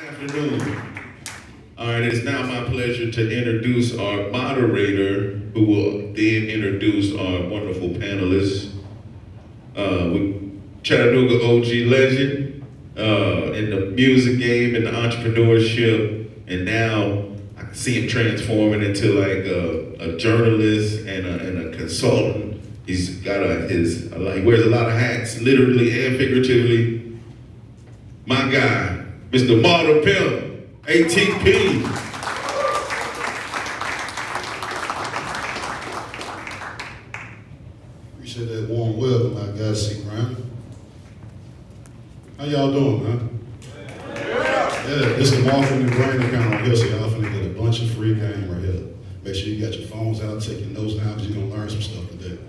Afternoon. All right, it is now my pleasure to introduce our moderator, who will then introduce our wonderful panelists. Chattanooga OG legend in the music game, in the entrepreneurship, and now I can see him transforming into like a journalist and a consultant. He's got he wears a lot of hats, literally and figuratively. My guy, Mr. Maal Pimp, ATP. Appreciate that warm welcome, my guys. See around. How y'all doing, man? Yeah, this is Marvin and Brain account on here, so y'all finna get a bunch of free game right here. Make sure you got your phones out, take your notes down, because you're gonna learn some stuff today.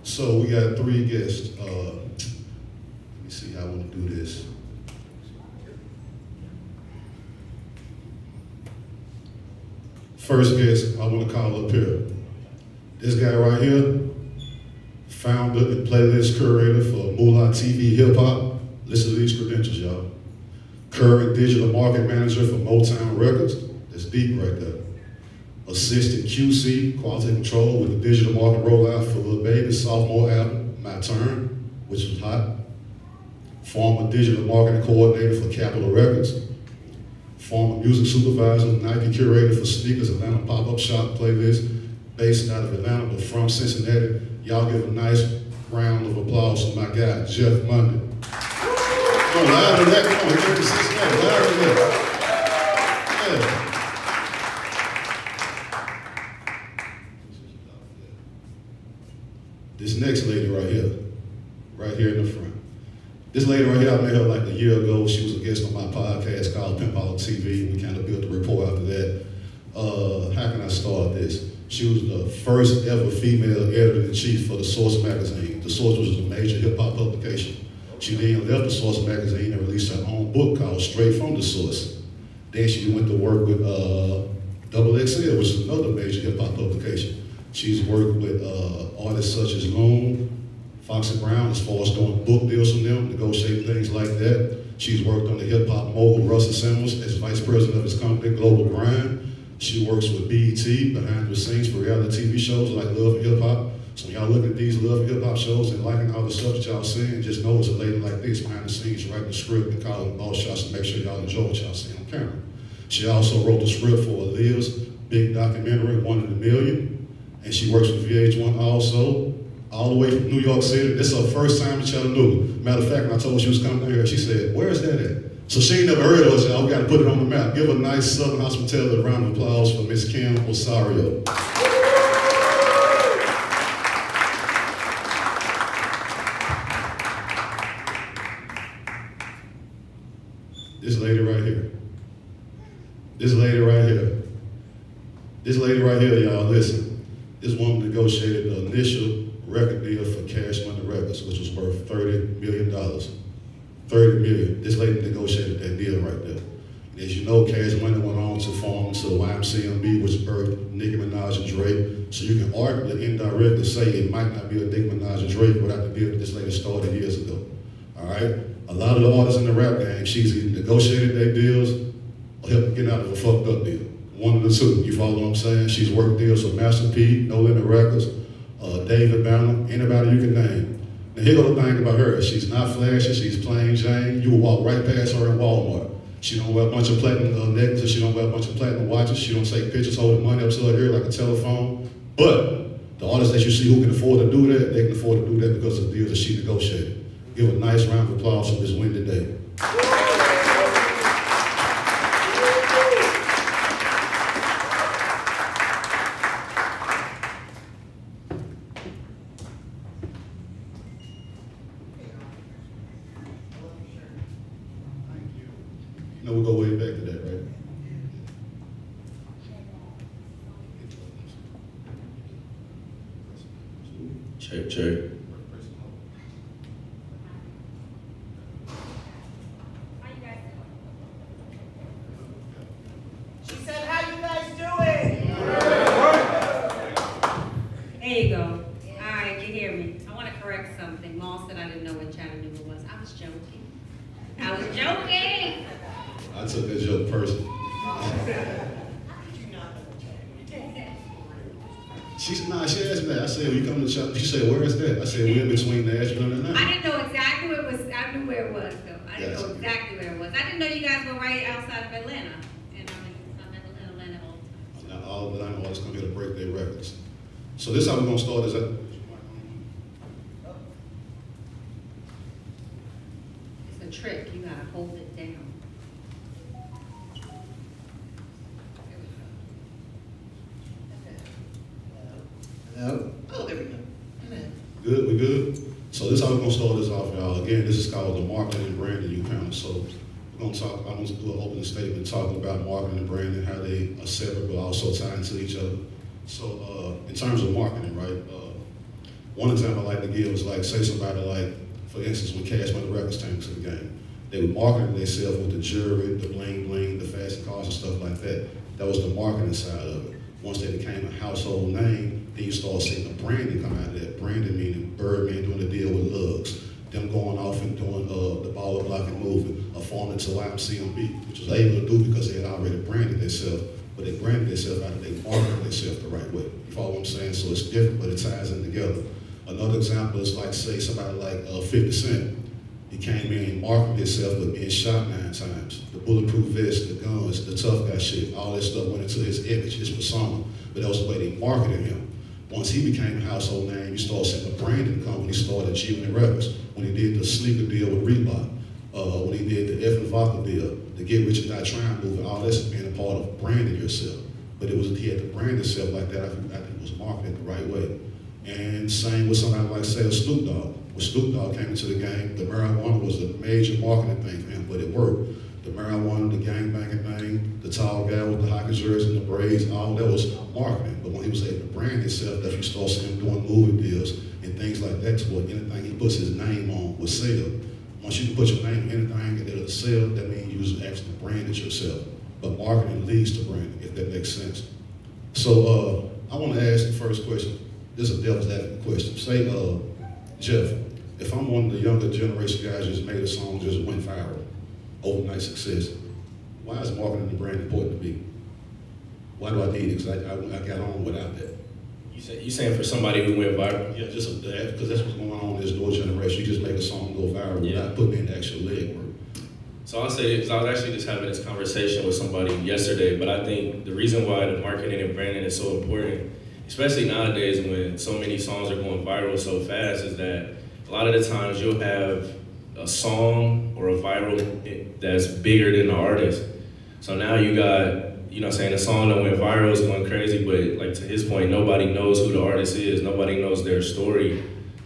So we got 3 guests. Let me see how I want to do this. First guest, I want to call up here. This guy right here, founder and playlist curator for Maal TV Hip Hop. Listen to these credentials, y'all. Current digital market manager for Motown Records. That's deep right there. Assistant QC, quality control with the digital market rollout for Lil Baby's sophomore album, My Turn, which was hot. Former digital marketing coordinator for Capitol Records. Former music supervisor, Nike curator for Sneakers Atlanta pop-up shop playlist, based out of Atlanta but from Cincinnati. Y'all give a nice round of applause to my guy, Jeff Mundy. Come on, louder than that, come on, he came to Cincinnati, louder than that. Yeah. This next lady right here in the front. This lady right here, I met her like a year ago. She was a guest on my podcast called Pimp TV. We kind of built a rapport after that. How can I start this? She was the first ever female editor-in-chief for The Source magazine. The Source was a major hip-hop publication. She then left The Source magazine and released her own book called Straight From The Source. Then she went to work with Double XL, which is another major hip-hop publication. She's worked with artists such as Loon, Foxy Brown, as far as doing book deals from them, negotiating things like that. She's worked on the hip-hop mogul Russell Simmons as vice president of his company, Global Grind. She works with BET behind the scenes for reality TV shows like Love and Hip Hop. So when y'all look at these Love and Hip Hop shows and liking all the stuff that y'all seeing, just know it's a lady like this behind the scenes writing the script and calling ball shots to make sure y'all enjoy what y'all see on camera. She also wrote the script for Aaliyah's big documentary, 1 in a Million. And she works with VH1 also, all the way from New York City. This is her first time in Chattanooga. Matter of fact, when I told her she was coming down here, she said, "Where is that at?" So she ain't never heard of us, y'all. We got to put it on the map. Give a nice Southern hospitality round of applause for Miss Kim Osorio. This lady right here. This lady right here. This lady right here, y'all, listen. This woman negotiated the initial record deal for Cash Money Records, which was worth $30 million. $30 million. This lady negotiated that deal right there. And as you know, Cash Money went on to form to YMCMB, which birthed Nicki Minaj and Drake. So you can arguably indirectly say it might not be a Nicki Minaj and Drake without the deal that this lady started years ago. All right? A lot of the artists in the rap game, she's either negotiated their deals or helped get out of a fucked up deal. One of the two, you follow what I'm saying? She's worked deals with Master P, No Limit Records, David Banner, anybody you can name. Now here go the thing about her. She's not flashy, she's plain Jane. You will walk right past her in Walmart. She don't wear a bunch of platinum necklaces, she don't wear a bunch of platinum watches, she don't take pictures holding money up to her ear like a telephone. But the artists that you see who can afford to do that, they can afford to do that because of the deals that she negotiated. Give a nice round of applause for Miss Wendy Day. You know, we'll go way back to that, right? Check, check. She said, "How you guys doing?" There you go. All right, you hear me. I want to correct something. Maal said I didn't know what Chattanooga was. I was joking. I was joking. I I took that joke personally. She said, nah, she asked me that. I said, well, you come to Chatt? She said, where is that? I said, we're in between Nashville and Atlanta. I didn't know exactly where it was. I knew where it was, though. I didn't Gotcha. know exactly where it was. I didn't know you guys were right outside of Atlanta. And I'm in Atlanta all the time. Now, all of Atlanta artists come here to break their records. So this is how we're going to start this. It's a trick. You gotta hold it down. Hello? Oh, there we go. Good, we good? So this is how we're gonna start this off, y'all. Again, this is called the Marketing and Branding U-Panel. So we're gonna talk, I'm gonna do an opening statement talking about marketing and branding, how they are separate but also tied into each other. So in terms of marketing, right? One example I like to give is like, say somebody like, for instance, when Cash Money Records came to the game, they would market themselves with the jewelry, the bling bling, the fancy cars and stuff like that. That was the marketing side of it. Once they became a household name, then you start seeing the branding come out of that. Branding meaning Birdman doing a deal with Lugs, them going off and doing the baller blocking movement, forming to YMCMB, which was able to do because they had already branded themselves, but they branded themselves after they marketed themselves the right way. You follow what I'm saying? So it's different, but it ties in together. Another example is like, say, somebody like 50 Cent. He came in and marketed himself with being shot 9 times. The bulletproof vest, the guns, the tough guy shit, all that stuff went into his image, his persona. But that was the way they marketed him. Once he became a household name, you start seeing the branding company started G Records. When he did the sneaker deal with Reebok, when he did the F and Vodka deal, the Get Rich or Die Trying movement, all that's being a part of branding yourself. But it was, he had to brand himself like that. I think it was marketed the right way. And same with somebody like, say, a Snoop Dogg. When Snoop Dogg came into the game, the marijuana was a major marketing thing for him, but it worked. The marijuana, the gangbanging thing, the tall guy with the hockey jersey and the braids, all that was marketing. But when he was able to brand himself, that's when you start seeing him doing movie deals and things like that, to where anything he puts his name on will sell. Once you can put your name on anything and it'll sell, that means you actually branded yourself. But marketing leads to branding, if that makes sense. So I want to ask the first question. This is a devil's advocate question. Say, Jeff, if I'm one of the younger generation guys just made a song, just went viral, overnight success, why is marketing and brand important to me? Why do I need it? Because I got on without that. You saying for somebody who went viral? Yeah, just because that's what's going on in this newer generation. You just make a song go viral without putting in the actual legwork. So I'll say, because I was actually just having this conversation with somebody yesterday, but I think the reason why the marketing and branding is so important, especially nowadays when so many songs are going viral so fast, is that a lot of the times you'll have a song or a viral that's bigger than the artist. So now you got, you know what I'm saying, a song that went viral is going crazy, but like to his point, nobody knows who the artist is, nobody knows their story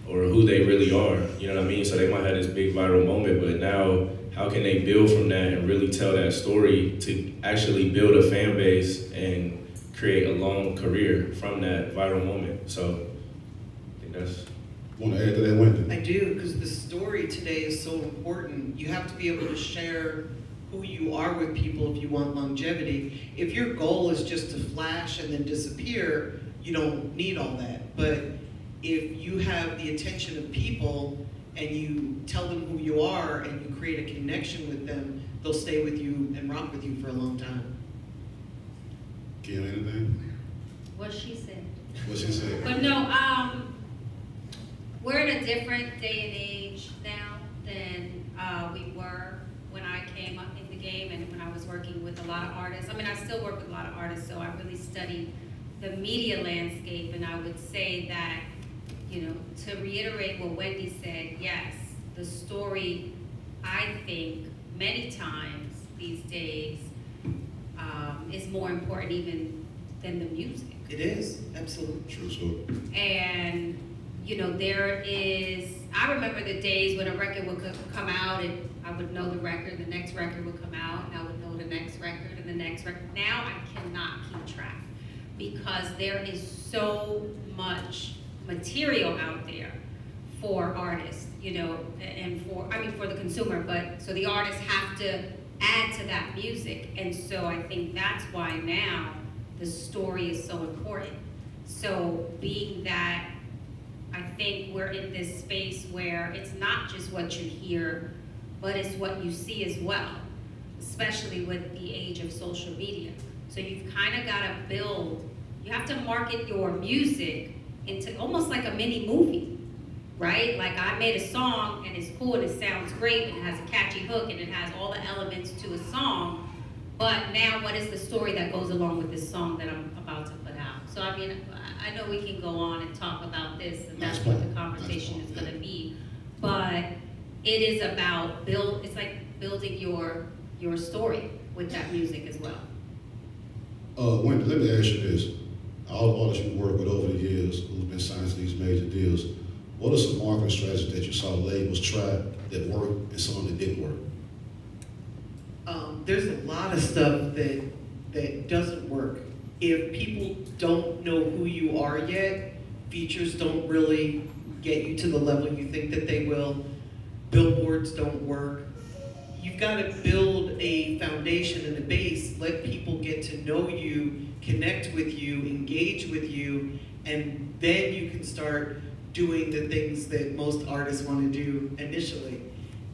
or who they really are, you know what I mean? So they might have this big viral moment, but now how can they build from that and really tell that story to actually build a fan base and create a long career from that viral moment? So I think that's... Want to add to that, Wendy? I do, because the story today is so important. You have to be able to share who you are with people if you want longevity. If your goal is just to flash and then disappear, you don't need all that. But if you have the attention of people and you tell them who you are and you create a connection with them, they'll stay with you and rock with you for a long time. Kim, anything? What she said. What she said? But no, we're in a different day and age now than we were when I came up in the game and when I was working with a lot of artists. I mean, I still work with a lot of artists, so I really studied the media landscape, and I would say that, you know, to reiterate what Wendy said, yes, the story, I think, many times these days is more important even than the music. It is, absolutely. True story. And, you know, there is, I remember the days when a record would come out and I would know the record, the next record would come out, and I would know the next record and the next record. Now I cannot keep track because there is so much material out there for artists, you know, and for the consumer, but so the artists have to add to that music. And so I think that's why now the story is so important. So being that I think we're in this space where it's not just what you hear, but it's what you see as well. especially with the age of social media. So you've kind of got to build, you have to market your music into almost like a mini movie, right? Like I made a song and it's cool and it sounds great and it has a catchy hook and it has all the elements to a song, but now what is the story that goes along with this song that I'm about to put out? So I mean, I know we can go on and talk about this and that's what the conversation is gonna be, but it is about it's like building your story with that music as well. Wendy, let me ask you this. All the artists you work with over the years who've been signed to these major deals, what are some marketing strategies that you saw labels try that worked and some that didn't work? There's a lot of stuff that doesn't work. If people don't know who you are yet, features don't really get you to the level you think that they will. Billboards don't work. You've got to build a foundation and a base, let people get to know you, connect with you, engage with you, and then you can start doing the things that most artists want to do initially.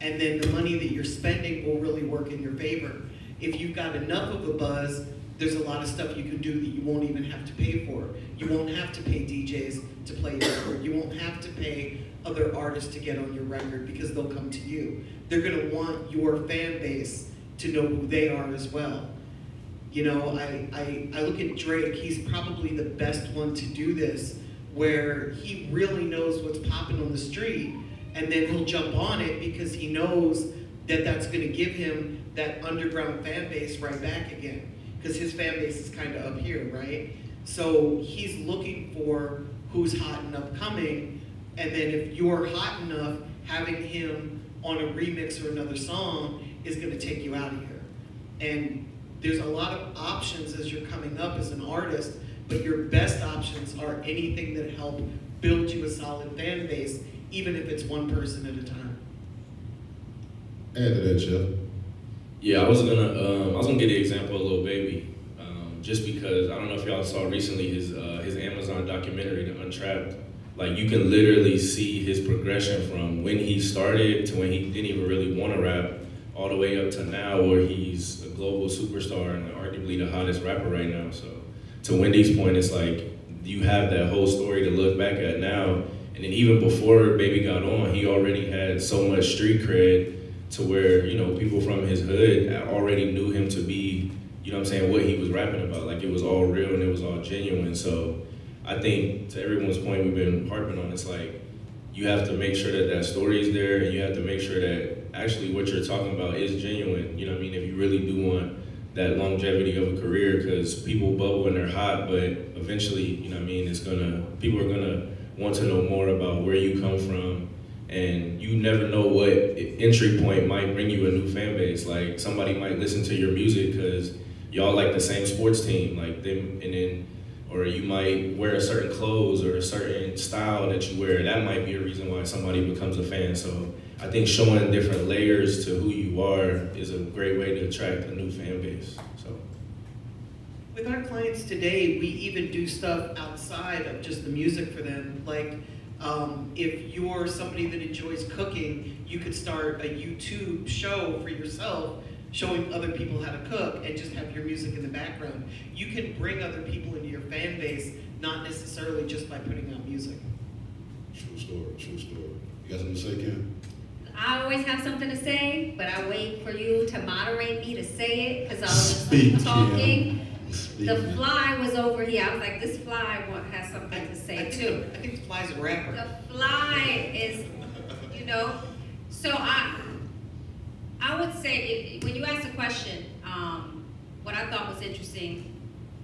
And then the money that you're spending will really work in your favor. If you've got enough of a buzz, there's a lot of stuff you can do that you won't even have to pay for. You won't have to pay DJs to play your record. You won't have to pay other artists to get on your record because they'll come to you. They're gonna want your fan base to know who they are as well. You know, I look at Drake, he's probably the best one to do this, where he really knows what's popping on the street, and then he'll jump on it because he knows that that's gonna give him that underground fan base right back again, because his fan base is kind of up here, right? So he's looking for who's hot and upcoming, and then if you're hot enough, having him on a remix or another song is gonna take you out of here. And there's a lot of options as you're coming up as an artist, but your best options are anything that help build you a solid fan base, even if it's one person at a time. Add to that, Jeff. Yeah, I was gonna get the example of Lil Baby, just because I don't know if y'all saw recently his Amazon documentary, The Untrapped. Like you can literally see his progression from when he started to when he didn't even really want to rap, all the way up to now where he's a global superstar and arguably the hottest rapper right now. So to Wendy's point, it's like you have that whole story to look back at now. And then even before Baby got on, he already had so much street cred to where, you know, people from his hood already knew him to be, you know what I'm saying, what he was rapping about. Like it was all real and it was all genuine. So I think to everyone's point we've been harping on, it's like you have to make sure that that story is there and you have to make sure that actually what you're talking about is genuine. You know what I mean? If you really do want that longevity of a career, because people bubble when they're hot, but eventually, you know what I mean, people are gonna want to know more about where you come from, and you never know what entry point might bring you a new fan base. Like somebody might listen to your music because y'all like the same sports team, like them, and then, or you might wear a certain clothes or a certain style that you wear. That might be a reason why somebody becomes a fan. So I think showing different layers to who you are is a great way to attract a new fan base. So. With our clients today, we even do stuff outside of just the music for them. Like, if you're somebody that enjoys cooking, you could start a YouTube show for yourself showing other people how to cook and just have your music in the background. You can bring other people into your fan base, not necessarily just by putting out music. True story, true story. You got something to say, Kim? I always have something to say, but I wait for you to moderate me to say it because I was just talking. The fly was over here. I was like, this fly has something to say too. I think the fly's a rapper. The fly is, you know, so I would say, when you asked the question, what I thought was interesting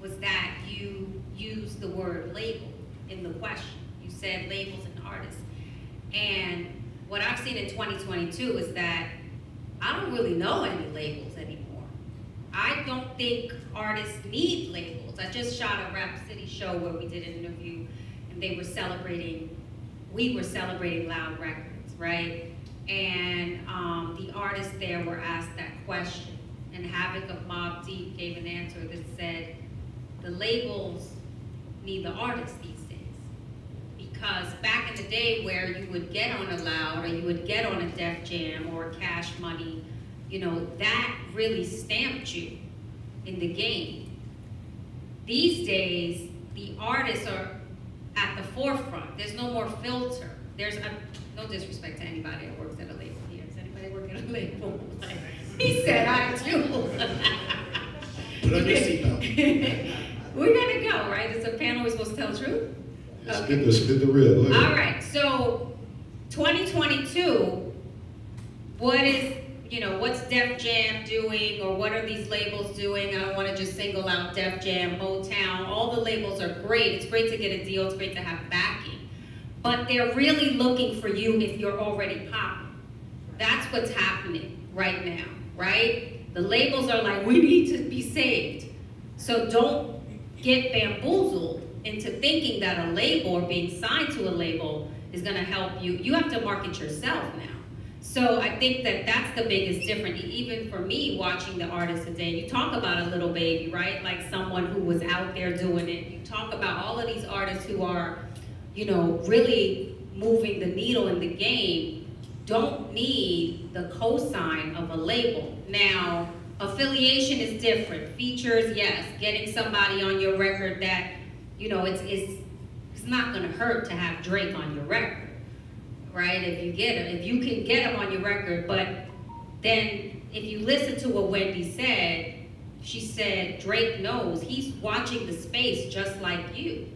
was that you used the word label in the question. You said labels and artists. And what I've seen in 2022 is that I don't really know any labels anymore. I don't think artists need labels. I just shot a Rap City show where we did an interview and we were celebrating Loud Records, right? And the artists there were asked that question. And Havoc of Mobb Deep gave an answer that said, the labels need the artists these days. Because back in the day where you would get on a Loud or you would get on a Def Jam or Cash Money, you know, that really stamped you in the game. These days, the artists are at the forefront. There's no more filter. There's no disrespect to anybody that works at a label here. Does anybody work at a label? He said, I do. Put on your seatbelt. We're gonna go, right? It's a panel, we're supposed to tell the truth? Spit the real. Go ahead. All right, so 2022, what is, you know, what's Def Jam doing, or what are these labels doing? I don't want to just single out Def Jam, Motown. All the labels are great. It's great to get a deal. It's great to have backing. But they're really looking for you if you're already popping. That's what's happening right now, right? The labels are like, we need to be saved. So don't get bamboozled into thinking that a label or being signed to a label is going to help you. You have to market yourself now. So I think that that's the biggest difference. Even for me, watching the artists today, you talk about a little baby, right? Like someone who was out there doing it. You talk about all of these artists who are, you know, really moving the needle in the game, don't need the cosign of a label. Now, affiliation is different. Features, yes. Getting somebody on your record that, you know, it's not gonna hurt to have Drake on your record, right? If you get him, if you can get him on your record, but then if you listen to what Wendy said, she said Drake knows, he's watching the space just like you.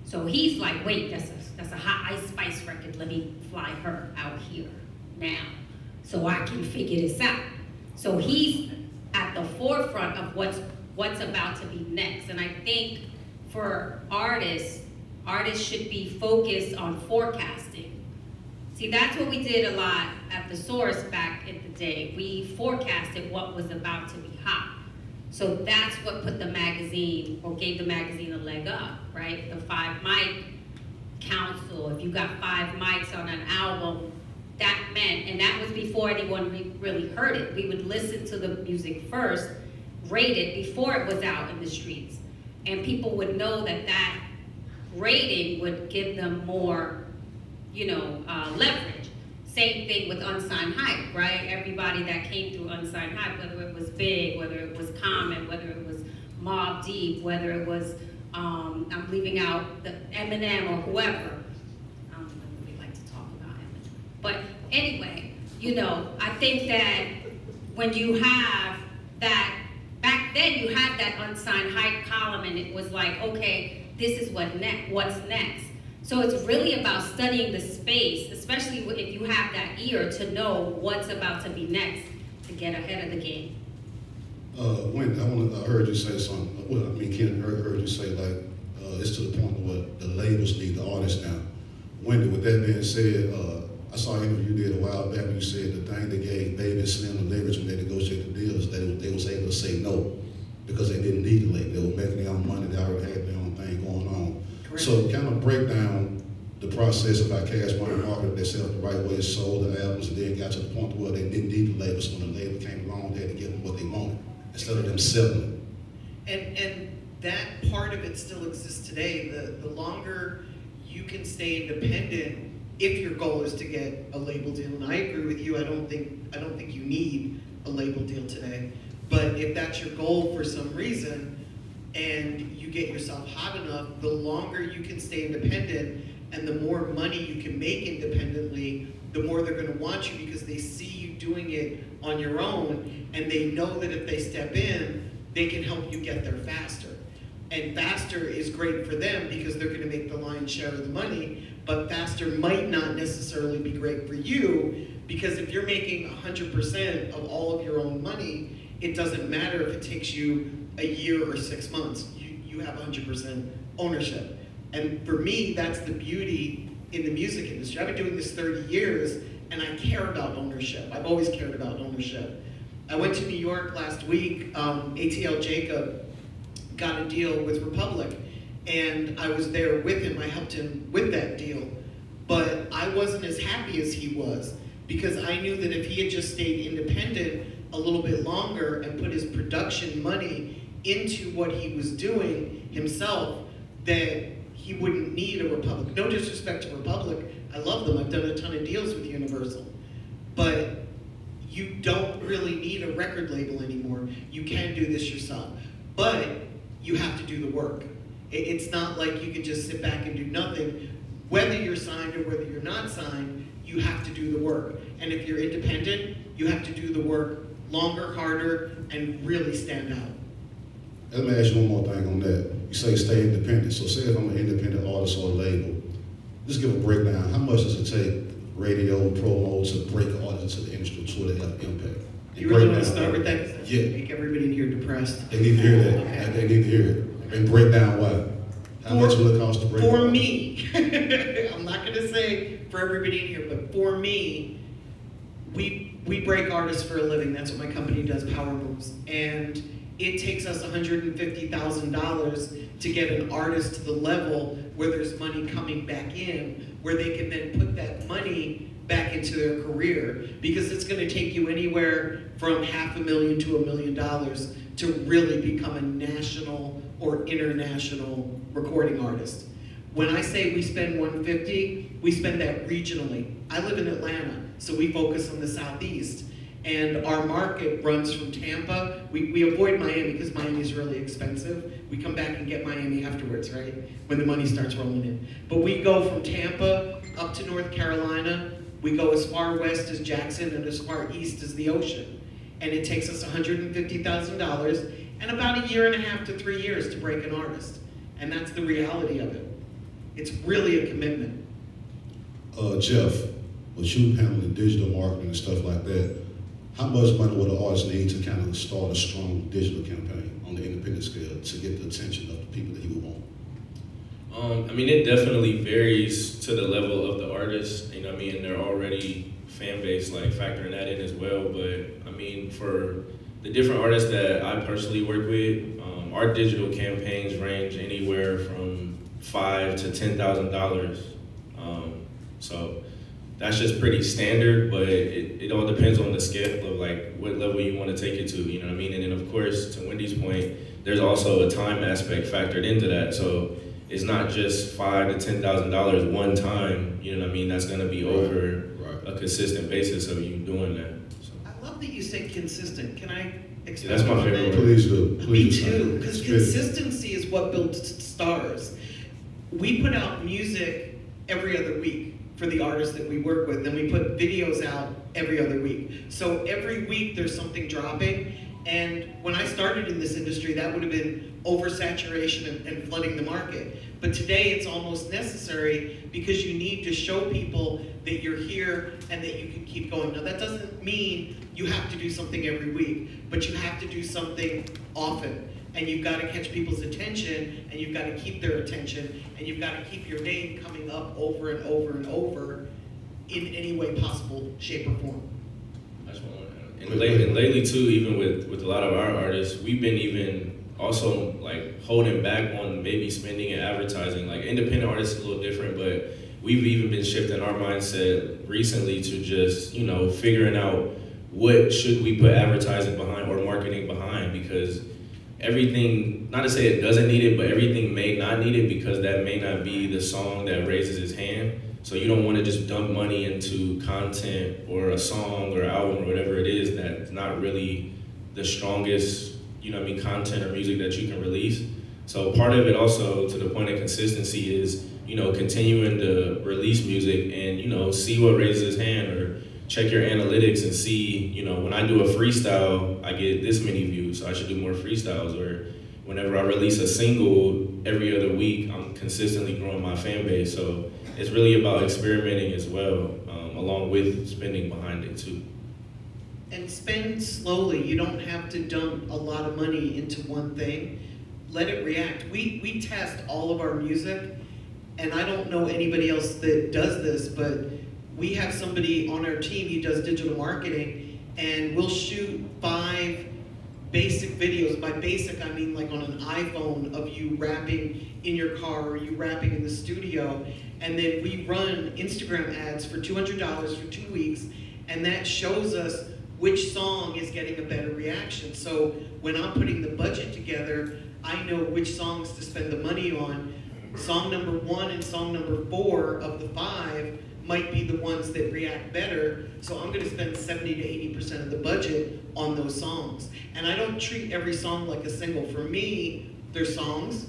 So he's like, wait, that's a hot Ice Spice record, let me fly her out here now, so I can figure this out. So he's at the forefront of what's about to be next. And I think for artists should be focused on forecasting. See, that's what we did a lot at the Source back in the day. We forecasted what was about to be hot. So that's what put the magazine, or gave the magazine a leg up, right? The 5 mic council, if you got 5 mics on an album, that meant, and that was before anyone really heard it. We would listen to the music first, rate it before it was out in the streets. And people would know that that rating would give them more, you know, leverage. Same thing with Unsigned Hype, right? Everybody that came through Unsigned Hype, whether it was Big, whether it was Common, whether it was Mobb Deep, whether it was, I'm leaving out the Eminem or whoever. I don't really like to talk about Eminem. But anyway, you know, I think that when you have that, back then you had that Unsigned Hype column and it was like, okay, this is what's next. So it's really about studying the space, especially if you have that ear to know what's about to be next to get ahead of the game. Wendy, I heard you say something. Well, I mean, Ken heard you say like it's to the point of what the labels need the artists now. Wendy, with that being said, I saw an interview you did a while back when you said the thing that gave Baby and Slim the leverage when they negotiated the deals, they was able to say no because they didn't need the label. They were making their own money. They already had their own thing going on. Correct. So kind of break down the process of how Cash Money marketed themselves the right way, sold the albums, and then got to the point where they didn't need the labels. When the label came along, they had to give them what they wanted instead of them selling it. And that part of it still exists today. The longer you can stay independent, if your goal is to get a label deal, and I agree with you, I don't think you need a label deal today. But if that's your goal for some reason, and you get yourself hot enough, the longer you can stay independent, and the more money you can make independently, the more they're going to want you because they see you doing it on your own, and they know that if they step in, they can help you get there faster. And faster is great for them because they're going to make the lion's share of the money, but faster might not necessarily be great for you because if you're making 100% of all of your own money, it doesn't matter if it takes you a year or 6 months. You have 100% ownership. And for me, that's the beauty in the music industry. I've been doing this 30 years, and I care about ownership. I've always cared about ownership. I went to New York last week. ATL Jacob got a deal with Republic, and I was there with him. I helped him with that deal. But I wasn't as happy as he was because I knew that if he had just stayed independent a little bit longer and put his production money into what he was doing himself, that he wouldn't need a Republic. No disrespect to Republic, I love them. I've done a ton of deals with Universal. But You don't really need a record label anymore. You can do this yourself. But you have to do the work. It's not like you can just sit back and do nothing. Whether you're signed or whether you're not signed, you have to do the work. And if you're independent, you have to do the work longer, harder, and really stand out. Let me ask you one more thing on that. You say stay independent. So say if I'm an independent artist or a label, just give a breakdown. How much does it take radio, promo to break artists into the industry to have impact? You really want to start with that? Because yeah. Make everybody in here depressed. They need to hear that. Okay. They need to hear it. And break down why. How much will it cost to break For down? me, I'm not going to say for everybody in here, but for me, we break artists for a living. That's what my company does, Power Moves. And it takes us $150,000 to get an artist to the level where there's money coming back in, where they can then put that money back into their career. Because it's going to take you anywhere from $500,000 to $1 million to really become a national or international recording artist. When I say we spend $150, we spend that regionally. I live in Atlanta, so we focus on the Southeast. And our market runs from Tampa. We avoid Miami because Miami is really expensive. We come back and get Miami afterwards, right? When the money starts rolling in. But we go from Tampa up to North Carolina. We go as far west as Jackson and as far east as the ocean. And it takes us $150,000 and about 1.5 to 3 years to break an artist. And that's the reality of it. It's really a commitment. Jeff, with you handling digital marketing and stuff like that, how much money would an artist need to kind of start a strong digital campaign on the independent scale to get the attention of the people that he would want? I mean, it definitely varies to the level of the artist. You know what I mean? And they're already fan base, like factoring that in as well. But I mean, for the different artists that I personally work with, our digital campaigns range anywhere from $5,000 to $10,000. So that's just pretty standard, but it all depends on the scale of like what level you want to take it to, you know what I mean? And then of course, to Wendy's point, there's also a time aspect factored into that. So it's not just $5,000 to $10,000 one time, you know what I mean? That's gonna be over a consistent basis of you doing that. So. I love that you said consistent. Can I expand Yeah, that's my on favorite that? word. Please do. Please Me do. too, because consistency is what builds stars. We put out music every other week for the artists that we work with, and we put videos out every other week. So every week there's something dropping, and when I started in this industry, that would have been oversaturation and flooding the market. But today it's almost necessary because you need to show people that you're here and that you can keep going. Now that doesn't mean you have to do something every week, but you have to do something often. And you've got to catch people's attention, and you've got to keep their attention, and you've got to keep your name coming up over and over and over in any way possible, shape, or form. That's one. And lately too, even with a lot of our artists, we've been even also like holding back on maybe spending and advertising. Like independent artists is a little different, but we've even been shifting our mindset recently to just, you know, figuring out what should we put advertising behind or marketing behind, because everything, not to say it doesn't need it, but everything may not need it because that may not be the song that raises his hand. So you don't want to just dump money into content or a song or album or whatever it is that's not really the strongest, you know what I mean, content or music that you can release. So part of it also, to the point of consistency, is, you know, continuing to release music and, you know, see what raises his hand, or check your analytics and see, you know, when I do a freestyle, I get this many views, so I should do more freestyles. Or whenever I release a single every other week, I'm consistently growing my fan base. So it's really about experimenting as well, along with spending behind it too. And spend slowly. You don't have to dump a lot of money into one thing. Let it react. We test all of our music, and I don't know anybody else that does this, but we have somebody on our team, he does digital marketing, and we'll shoot 5 basic videos. By basic, I mean like on an iPhone, of you rapping in your car or you rapping in the studio. And then we run Instagram ads for $200 for 2 weeks, and that shows us which song is getting a better reaction. So when I'm putting the budget together, I know which songs to spend the money on. Song number 1 and song number 4 of the 5 might be the ones that react better. So I'm gonna spend 70 to 80% of the budget on those songs. And I don't treat every song like a single. For me, they're songs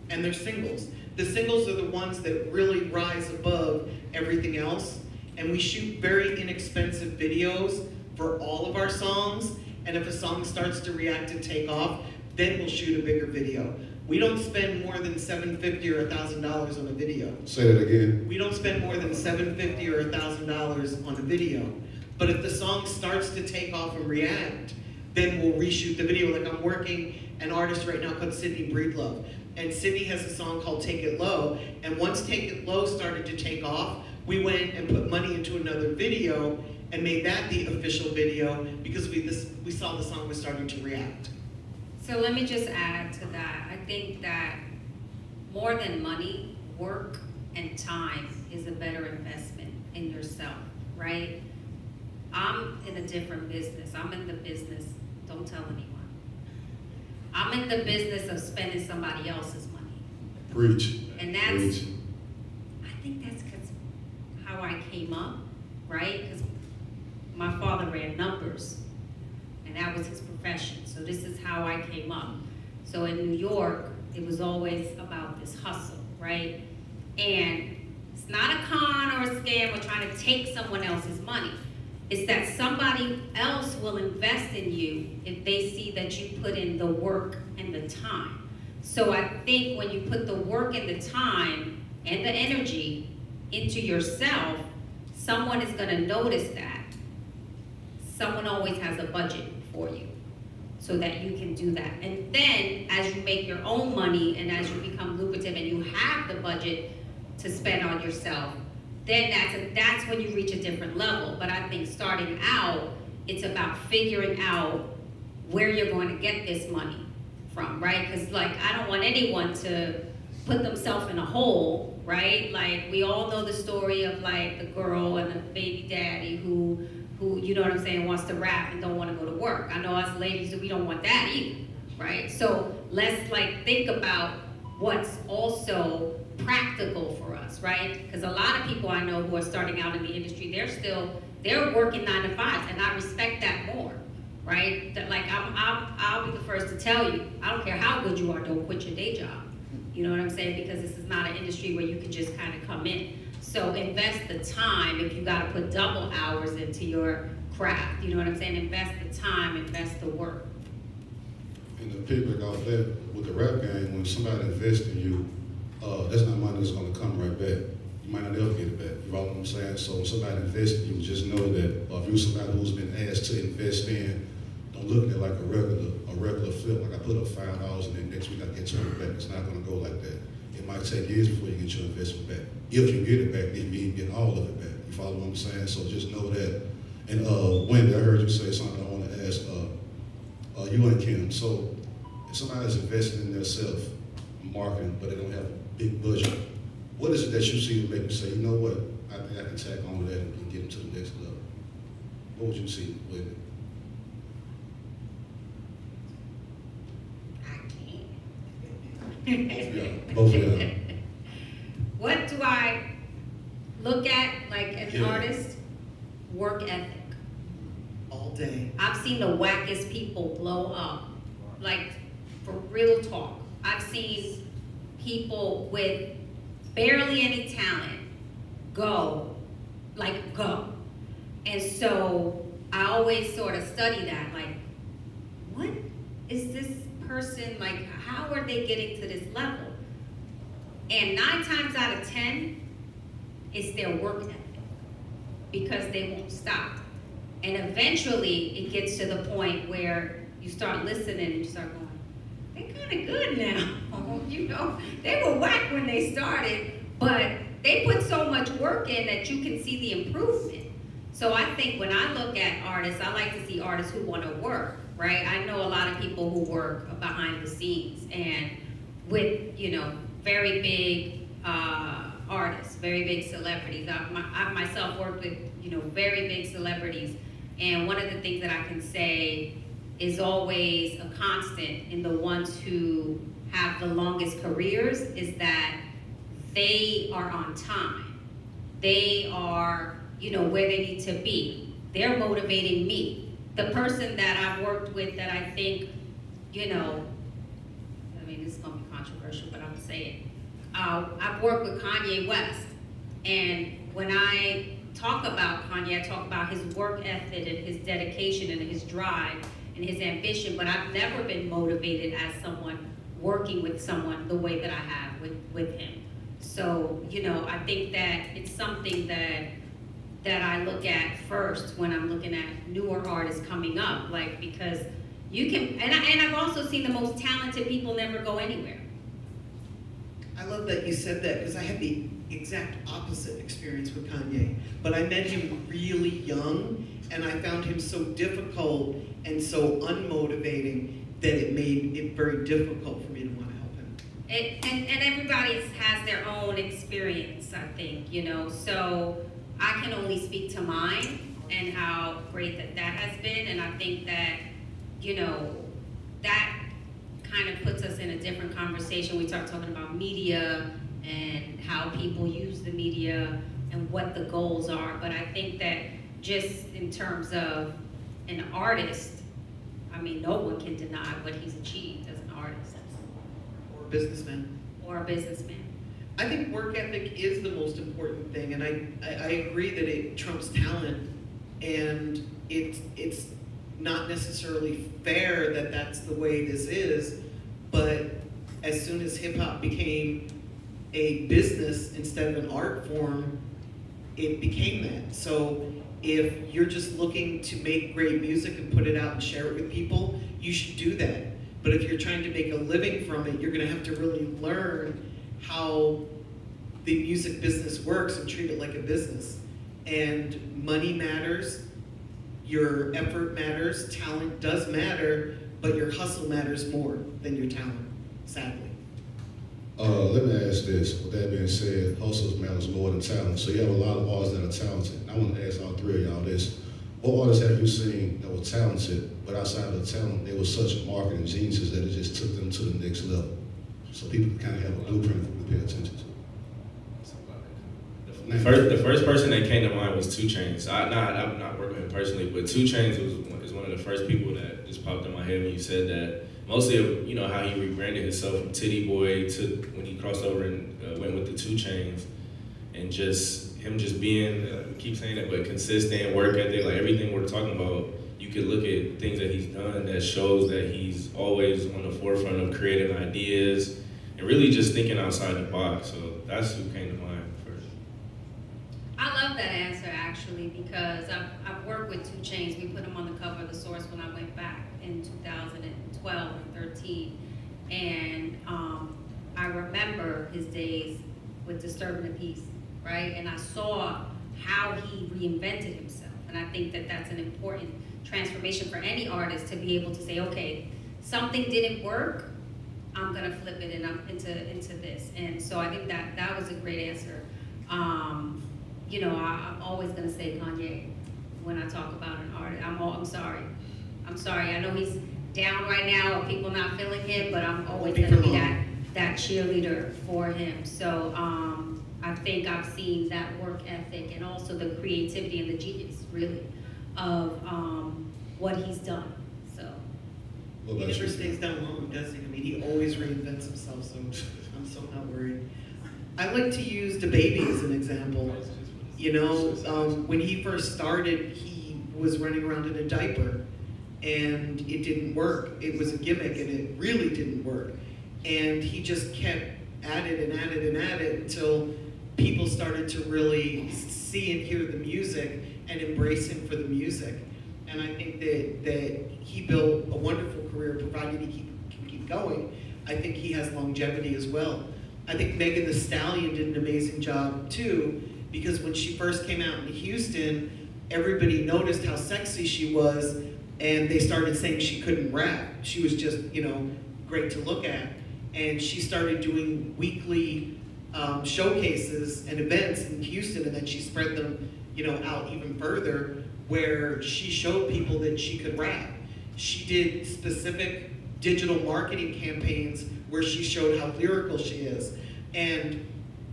and they're singles. The singles are the ones that really rise above everything else. And we shoot very inexpensive videos for all of our songs. And if a song starts to react and take off, then we'll shoot a bigger video. We don't spend more than $750 or $1,000 on a video. Say that again. We don't spend more than $750 or $1,000 on a video. But if the song starts to take off and react, then we'll reshoot the video. Like I'm working an artist right now called Sydney Breedlove. And Sydney has a song called Take It Low. And once Take It Low started to take off, we went and put money into another video and made that the official video because we saw the song was starting to react. So let me just add to that. I think that more than money, work and time is a better investment in yourself, right? I'm in a different business. I'm in the business, don't tell anyone. I'm in the business of spending somebody else's money. Preach. And that's, Preach. I think that's how I came up, right? Because my father ran numbers, and that was his profession. So this is how I came up. So in New York, it was always about this hustle, right? And it's not a con or a scam or trying to take someone else's money. It's that somebody else will invest in you if they see that you put in the work and the time. So I think when you put the work and the time and the energy into yourself, someone is gonna notice that. Someone always has a budget for you so that you can do that. And then as you make your own money and as you become lucrative and you have the budget to spend on yourself, then that's when you reach a different level. But I think starting out, it's about figuring out where you're going to get this money from, right? Because like, I don't want anyone to put themselves in a hole, right? Like, we all know the story of like the girl and the baby daddy who, you know what I'm saying, wants to rap and don't want to go to work. I know us ladies, we don't want that either, right? So let's like think about what's also practical for us, right? Because a lot of people I know who are starting out in the industry, they're working 9 to 5s, and I respect that more, right? That like I'll be the first to tell you, I don't care how good you are, don't quit your day job. You know what I'm saying? Because this is not an industry where you can just kind of come in. So invest the time if you got to put double hours into your craft. You know what I'm saying? Invest the time, invest the work. And the piggyback off that, with the rap game, when somebody invests in you, that's not money that's going to come right back. You might not ever get it back. You know what I'm saying? So when somebody invests in you, just know that if you're somebody who's been asked to invest in, don't look at it like a regular flip, like I put up $5 and then next week I get $200 back. It's not going to go like that. It might take years before you get your investment back. If you get it back, then you get all of it back. You follow what I'm saying? So just know that. And Wendy, I heard you say something I want to ask you and Kim. So if somebody's investing in themselves, marketing, but they don't have a big budget, what is it that you see to make me say, you know what, I think I can tack on to that and get them to the next level? What would you see, Wendy? Both of y'all. What do I look at, like an artist? Work ethic. All day. I've seen the wackest people blow up, like for real talk. I've seen people with barely any talent go. And so I always sort of study that, like, what is this person, like, how are they getting to this level? And 9 times out of 10, it's their work ethic, because they won't stop. And eventually, it gets to the point where you start listening and you start going, they're kind of good now. You know, they were whack when they started, but they put so much work in that you can see the improvement. So I think when I look at artists, I like to see artists who want to work, right? I know a lot of people who work behind the scenes and with, you know, very big artists, very big celebrities. I've myself worked with, you know, very big celebrities. And one of the things that I can say is always a constant in the ones who have the longest careers is that they are on time. they are, you know, where they need to be. They're motivating me. The person that I've worked with that I think, you know, I mean, this is gonna be controversial, but I'm gonna say it. I've worked with Kanye West, and when I talk about Kanye, I talk about his work ethic and his dedication and his drive and his ambition, but I've never been motivated as someone working with someone the way that I have with him. So, you know, I think that it's something that I look at first when I'm looking at newer artists coming up, like, because you can, and I've also seen the most talented people never go anywhere. I love that you said that, because I had the exact opposite experience with Kanye. But I met him really young, and I found him so difficult and so unmotivating that it made it very difficult for me to want to help him. And everybody has their own experience, I think, you know, so I can only speak to mine and how great that has been, and I think that, you know, that kind of puts us in a different conversation. We start talking about media and how people use the media and what the goals are, but I think that just in terms of an artist, I mean, no one can deny what he's achieved as an artist. Or a businessman. Or a businessman. I think work ethic is the most important thing, and I agree that it trumps talent, and it's not necessarily fair that that's the way this is, but as soon as hip-hop became a business instead of an art form, it became that. So if you're just looking to make great music and put it out and share it with people, you should do that. But if you're trying to make a living from it, you're gonna have to really learn how the music business works and treat it like a business. And money matters, your effort matters, talent does matter, but your hustle matters more than your talent, sadly. Let me ask this. With that being said, hustle matters more than talent. So you have a lot of artists that are talented. I want to ask all three of y'all this. What artists have you seen that were talented, but outside of the talent, they were such marketing geniuses that it just took them to the next level? So people kind of have a blueprint for them to pay attention to. The first person that came to mind was 2 Chainz. I'm not working with him personally, but 2 Chainz is one of the first people that just popped in my head when you said that. Mostly of, you know, how he rebranded himself from Titty Boy to when he crossed over and went with the 2 Chainz, and just him just being, we keep saying that, but consistent, work ethic, like everything we're talking about. You could look at things that he's done that shows that he's always on the forefront of creative ideas and really just thinking outside the box. So that's who came to mind first. I love that answer, actually, because I've worked with 2 Chainz. We put him on the cover of The Source when I went back in 2012 and 13. And I remember his days with Disturbing the Peace, right? And I saw how he reinvented himself. And I think that that's an important transformation for any artist, to be able to say, okay, something didn't work, I'm gonna flip it into this. And so I think that was a great answer. You know, I'm always gonna say Kanye when I talk about an artist. I'm sorry. I know he's down right now, or people not feeling him, but I'm always gonna be that cheerleader for him. So I think I've seen that work ethic and also the creativity and the genius, really, of what he's done. So he never stays down long, does he? I mean, he always reinvents himself, so I'm so not worried. I like to use DaBaby as an example. You know, when he first started, he was running around in a diaper, and it didn't work. It was a gimmick, and it really didn't work. And he just kept at it and at it and at it until people started to really see and hear the music and embrace him for the music. And I think that he built a wonderful career, provided he can keep going. I think he has longevity as well. I think Megan Thee Stallion did an amazing job too, because when she first came out in Houston, everybody noticed how sexy she was, and they started saying she couldn't rap. She was just, you know, great to look at. And she started doing weekly showcases and events in Houston, and then she spread them, you know, out even further, where she showed people that she could rap. She did specific digital marketing campaigns where she showed how lyrical she is. And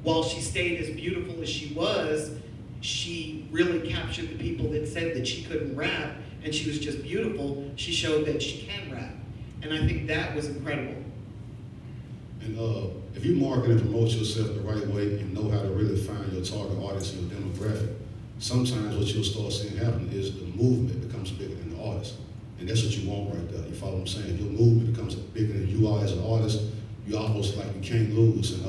while she stayed as beautiful as she was, she really captured the people that said that she couldn't rap and she was just beautiful. She showed that she can rap. And I think that was incredible. And if you market and promote yourself the right way and know how to really find your target audience and your demographic, sometimes what you'll start seeing happen is the movement becomes bigger than the artist. And that's what you want right there. You follow what I'm saying? If your movement becomes bigger than you are as an artist, you almost like you can't lose. And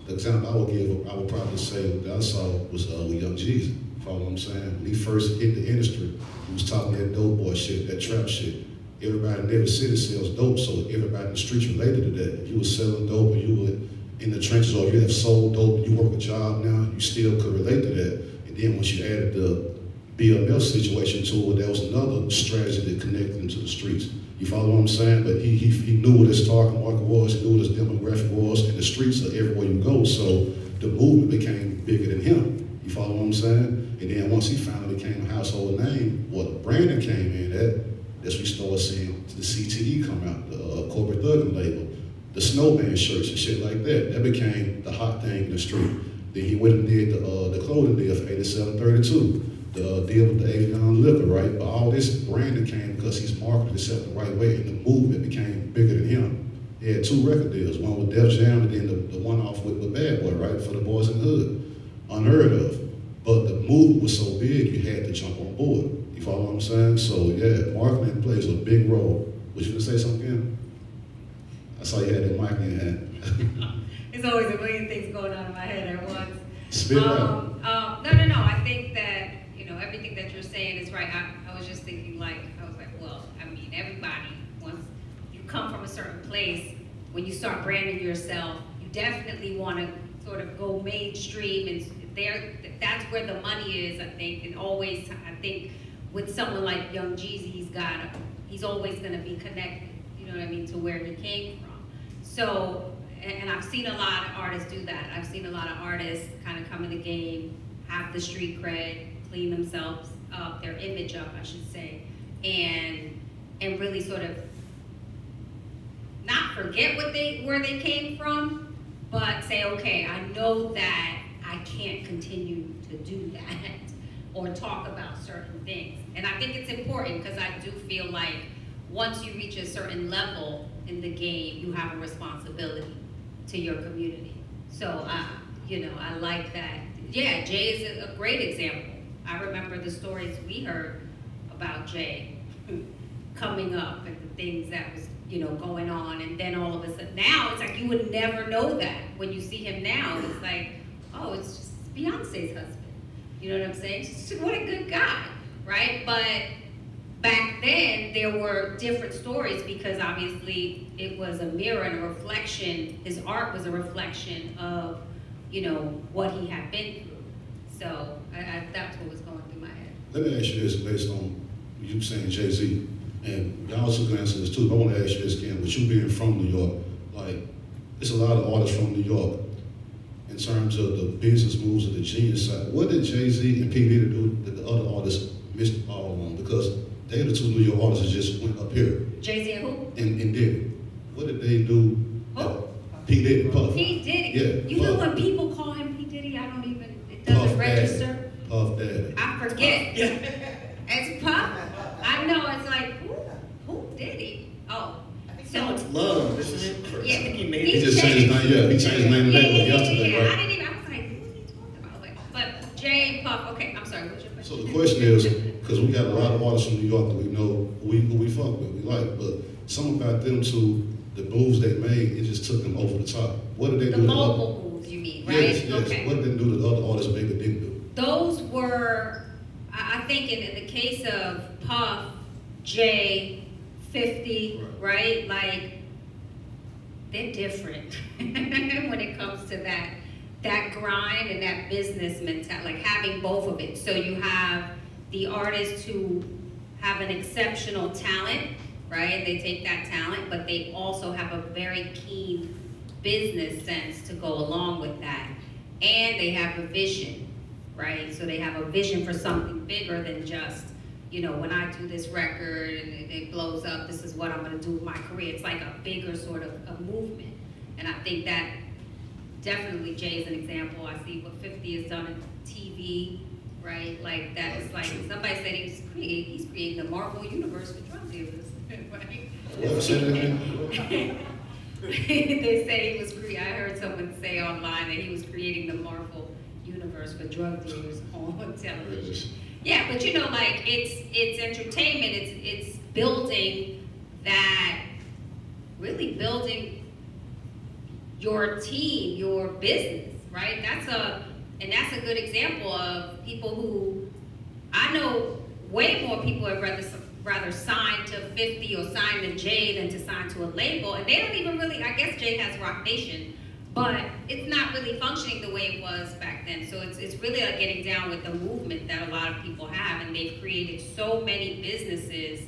the example I would give, I would probably say that I saw was with Young Jeezy. You follow what I'm saying? When he first hit the industry, he was talking that dope boy shit, that trap shit. Everybody in every city sells dope, so everybody in the streets related to that. If you were selling dope or you were in the trenches or you have sold dope, you work a job now, you still could relate to that. And then once you added the BMF situation to it, that was another strategy that connected him to the streets. You follow what I'm saying? But he knew what his target market was, he knew what his demographic was, and the streets are everywhere you go, so the movement became bigger than him. You follow what I'm saying? And then once he finally became a household name, Brandon came in, that's when we started seeing the CTE come out, the corporate thugging label, the snowman shirts and shit like that. That became the hot thing in the street. Then he went and did the clothing deal for 8732. The deal with the Avion liquor, right? But all this branding came because he's marketed himself the right way, and the movement became bigger than him. He had 2 record deals, one with Def Jam and then the one off with Bad Boy, right? For the Boys in the Hood. Unheard of. But the movement was so big, you had to jump on board. You follow what I'm saying? So yeah, marketing plays a big role. Was you gonna say something, Kim? I saw you had that mic in your hand. There's always a million things going on in my head at once. Spit out. No. I think that, everything that you're saying is right. I was just thinking well, I mean, everybody, once you come from a certain place, when you start branding yourself, you definitely want to sort of go mainstream, and that's where the money is, I think. And always, I think, with someone like Young Jeezy, he's always going to be connected, you know what I mean, to where he came from. So, and I've seen a lot of artists do that. I've seen a lot of artists kind of come in the game, have the street cred, clean themselves up, their image up, I should say, and really sort of not forget where they came from, but say, okay, I know that I can't continue to do that or talk about certain things. And I think it's important because I do feel like once you reach a certain level in the game, you have a responsibility to your community. So, I like that. Yeah, Jay is a great example. I remember the stories we heard about Jay coming up and the things that was, going on, and then all of a sudden, now it's like you would never know that. When you see him now, it's like, oh, it's just Beyonce's husband. You know what I'm saying? Just, what a good guy, right? But back then, there were different stories because obviously it was a mirror and a reflection. His art was a reflection of, what he had been through. So that's what was going through my head. Let me ask you this based on you saying Jay-Z, and y'all also can answer this too, but I want to ask you this, Ken, with you being from New York, there's a lot of artists from New York in terms of the business moves of the genius side. What did Jay-Z and P. Diddy do that the other artists missed all on? Because they're the 2 New York artists that just went up here. Jay-Z and who? And Diddy. What did they do? Who? P. Diddy, Puff. P. Diddy. Yeah, you Puff. know when people call him P. Diddy, it doesn't Puff register. Daddy. Puff Daddy. I forget. It's Puff. I know, it's like, who Diddy? Oh. So it's love, isn't it? Yeah, I think he made He it. just changed his name, he changed his name to that yesterday, I right? didn't even, I was like, who is he talking about? But Jay, Puff, okay, I'm sorry, what's your question? So the question is, because we got a lot of artists from New York that we know, who we fuck with, we like, but something about them too, the moves they made, it just took them over the top. What did they do? The mobile moves, you mean, right? Yes. Okay. What did they do that other artists maybe didn't do? Those were, I think in the case of Puff, Jay, 50, right? They're different when it comes to that grind and that business mentality, having both of it. So you have the artists who have an exceptional talent, right? They take that talent, but they also have a very keen business sense to go along with that. And they have a vision, right? So they have a vision for something bigger than just, when I do this record and it blows up, this is what I'm gonna do with my career. It's like a bigger sort of a movement. And I think that definitely Jay's an example. I see what 50 has done in TV, right? Like that is like somebody said he's creating the Marvel universe for drug dealers, right? What, say that again? They say he was I heard someone say online that he was creating the Marvel universe for drug dealers on television. Yeah, but you know, like it's entertainment. It's building that, really building your team, your business, right? That's a good example of people who I know way more people would rather sign to 50 or sign to Jay than to sign to a label, and they don't even really. I guess Jay has Rock Nation, but it's not really functioning the way it was back then. So it's really like getting down with the movement that a lot of people have, and they've created so many businesses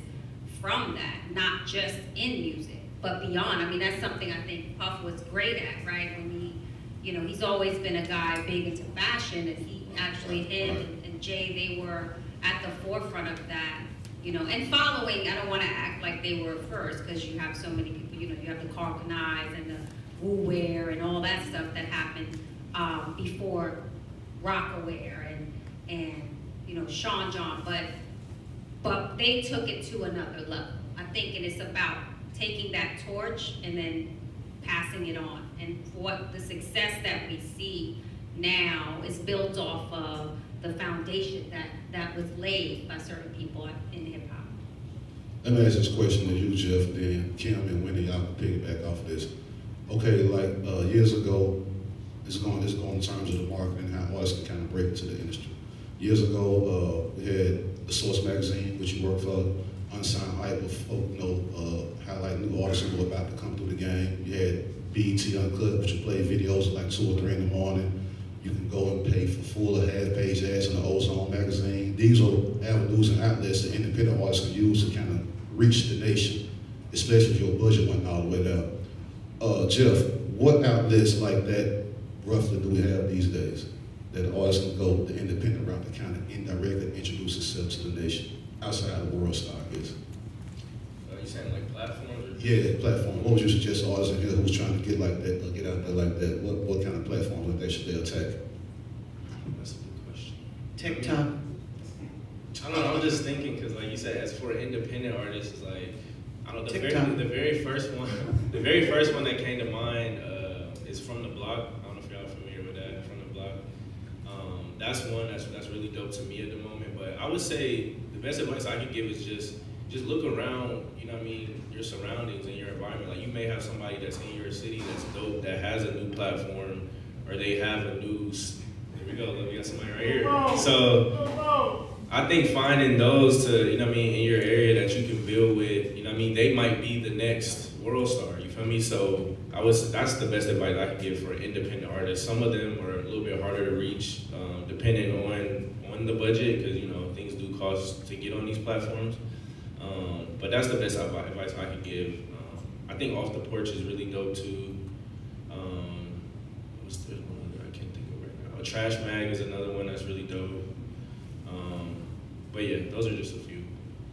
from that, not just in music, but beyond. I mean, that's something I think Puff was great at, right? When he's always been a guy big into fashion, and him and Jay, they were at the forefront of that, and following. I don't want to act like they were first, because you have so many people, you have the Carl Kanais and the Wu Wear and all that stuff that happened before Rockaware and Sean John, but they took it to another level. I think it is about taking that torch and then passing it on. And what the success that we see now is built off of the foundation that was laid by certain people in hip hop. Let me ask this question to you, Jeff, and then Kim and Wendy, y'all can piggyback off of this. Okay, like years ago, it's going in terms of the marketing, how artists can kind of break into the industry. Years ago, we had the Source magazine, which you worked for, unsigned hype of folk, highlight new artists who were about to come through the game. You had BET Uncut, which would play videos at like 2 or 3 in the morning. You can go and pay for full or half-page ads in the Ozone magazine. These are avenues and outlets that independent artists can use to kind of reach the nation, especially if your budget went all the way down. Jeff, what outlets like that roughly do we have these days that artists can go the independent route to kind of indirectly introduce itself to the nation outside of World Star, I guess? You saying like platforms? Yeah, platform. What would you suggest artists in here who's trying to get like that, or get out there like that? What kind of platforms like that should they attack? That's a good question. TikTok. I don't know, I'm just thinking, because like you said, as for an independent artist, it's like, I don't know, the very first one that came to mind is From the Block. I don't know if y'all are familiar with that, From the Block. That's one that's really dope to me at the moment. But I would say the best advice I could give is just look around, your surroundings and your environment. Like, you may have somebody that's in your city that's dope, that has a new platform, or they have a new, there we go, we got somebody right here. So I think finding those to, in your area that you can build with, they might be the next world star, you feel me? So that's the best advice I can give for independent artists. Some of them are a little bit harder to reach, depending on the budget, because, things do cost to get on these platforms. But that's the best advice I could give. I think Off the Porch is really dope too. What's the one other I can't think of right now? Trash Mag is another one that's really dope. But yeah, those are just a few.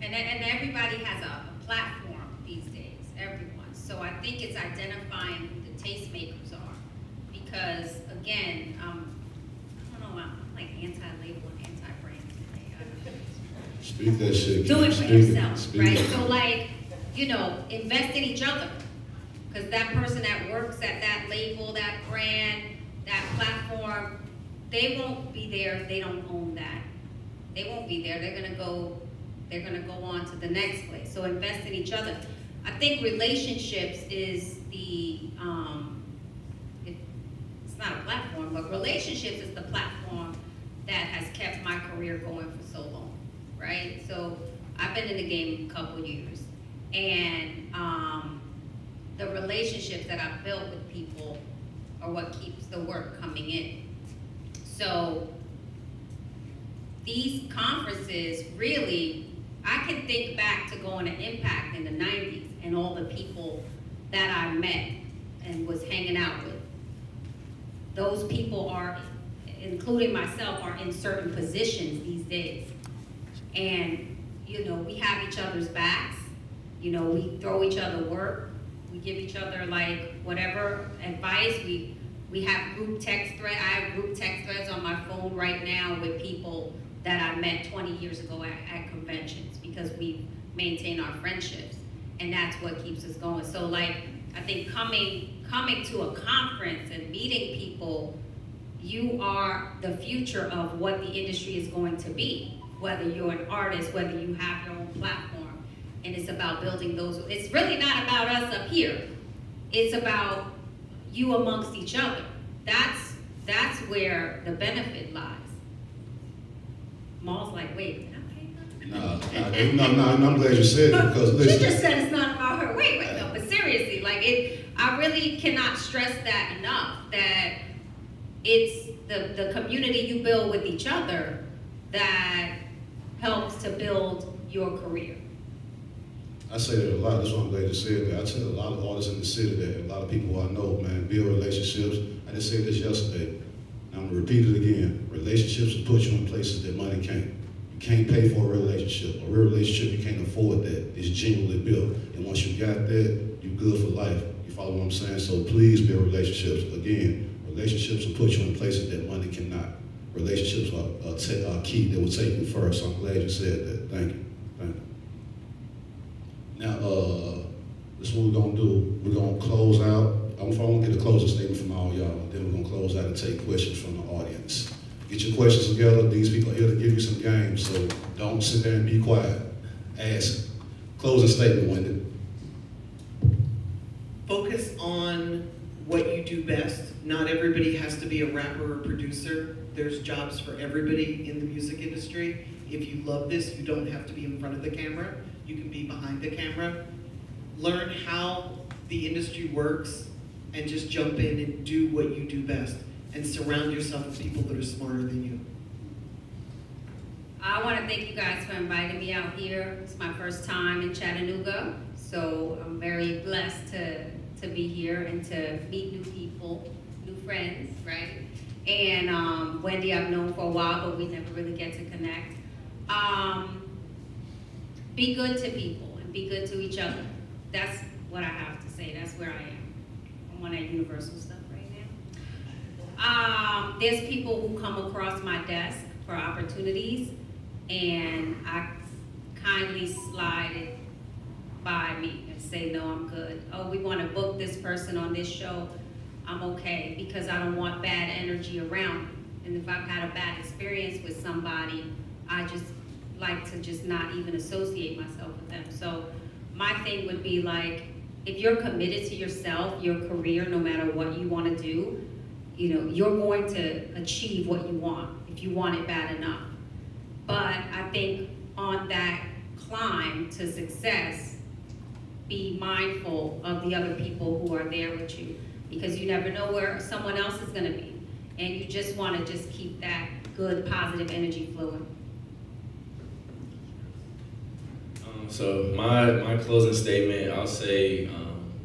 And everybody has a platform these days, everyone. So I think it's identifying who the tastemakers are. Because again, I don't know, I'm like anti-label and anti-brand today. I don't know. Speak that shit. Do it for yourself, right? So like, invest in each other. Because that person that works at that label, that brand, that platform, they won't be there if they don't own that. They won't be there. They're gonna go on to the next place. So invest in each other. I think relationships is it's not a platform, but relationships is the platform that has kept my career going for so long, right? So I've been in the game a couple years, and the relationships that I've built with people are what keeps the work coming in. So these conferences, really, I can think back to going to Impact in the 90s and all the people that I met and was hanging out with. Those people are, including myself, are in certain positions these days. And, we have each other's backs. We throw each other work. We give each other, like, whatever advice. We have group text threads. I have group text threads on my phone right now with people that I met 20 years ago at conventions, because we maintain our friendships, and that's what keeps us going. So like, I think coming to a conference and meeting people, you are the future of what the industry is going to be, whether you're an artist, whether you have your own platform, and it's about building those. It's really not about us up here. It's about you amongst each other. That's where the benefit lies. Maal's like, wait, did I pay her? No, I'm glad you said it, because listen. She just said it's not about her. Wait, no, but seriously, like I really cannot stress that enough, that it's the community you build with each other that helps to build your career. I say that a lot. That's why I'm glad you said that. I tell a lot of artists in the city that, a lot of people I know, man, build relationships. I just said this yesterday, and I'm gonna repeat it again. Relationships will put you in places that money can't. You can't pay for a relationship. A real relationship, you can't afford that. It's genuinely built. And once you got that, you're good for life. You follow what I'm saying? So please build relationships. Again, relationships will put you in places that money cannot. Relationships are key. They will take you first. So I'm glad you said that. Thank you. Thank you. Now, this is what we're gonna do. We're gonna close out. I'm gonna get a closing statement from all y'all. Then we're gonna close out and take questions from the audience. Get your questions together. These people are here to give you some games, so don't sit there and be quiet. Ask. Closing statement, Wendy. Focus on what you do best. Not everybody has to be a rapper or producer. There's jobs for everybody in the music industry. If you love this, you don't have to be in front of the camera. You can be behind the camera. Learn how the industry works and just jump in and do what you do best. And surround yourself with people that are smarter than you. I want to thank you guys for inviting me out here. It's my first time in Chattanooga, so I'm very blessed to be here and to meet new people, new friends, right? And Wendy I've known for a while, but we never really get to connect. Be good to people and be good to each other. That's what I have to say. That's where I am. I'm on that universal stuff right now. There's people who come across my desk for opportunities, and I kindly slide it by me and say, no, I'm good. Oh, we want to book this person on this show. I'm okay, because I don't want bad energy around me. And if I've had a bad experience with somebody, I just like to just not even associate myself with them. So my thing would be like, if you're committed to yourself, your career, no matter what you want to do, you know, you're going to achieve what you want if you want it bad enough. But I think on that climb to success, be mindful of the other people who are there with you, because you never know where someone else is going to be. And you just want to just keep that good, positive energy flowing. So my closing statement, I'll say,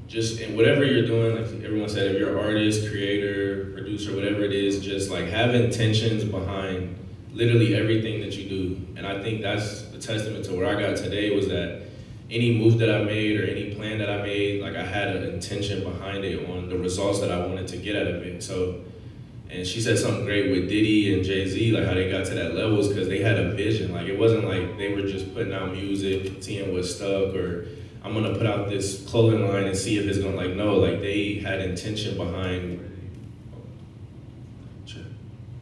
just in whatever you're doing, like everyone said, if you're an artist, creator, producer, whatever it is, just like have intentions behind literally everything that you do. And I think that's the testament to where I got today, was that any move that I made or any plan that I made, like I had an intention behind it on the results that I wanted to get out of it. So, and she said something great with Diddy and Jay-Z, like how they got to that levels, because they had a vision. Like it wasn't like they were just putting out music, seeing what stuck, or I'm gonna put out this clothing line and see if it's gonna, like, no, like they had intention behind,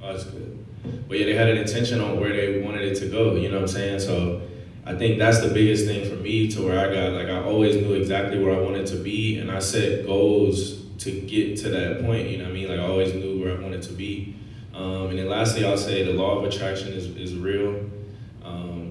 oh, that's good. But yeah, they had an intention on where they wanted it to go, you know what I'm saying? So I think that's the biggest thing for me, to where I got, like, I always knew exactly where I wanted to be, and I set goals to get to that point, you know what I mean? Like I always knew where I wanted to be. And then lastly, I'll say the law of attraction is real.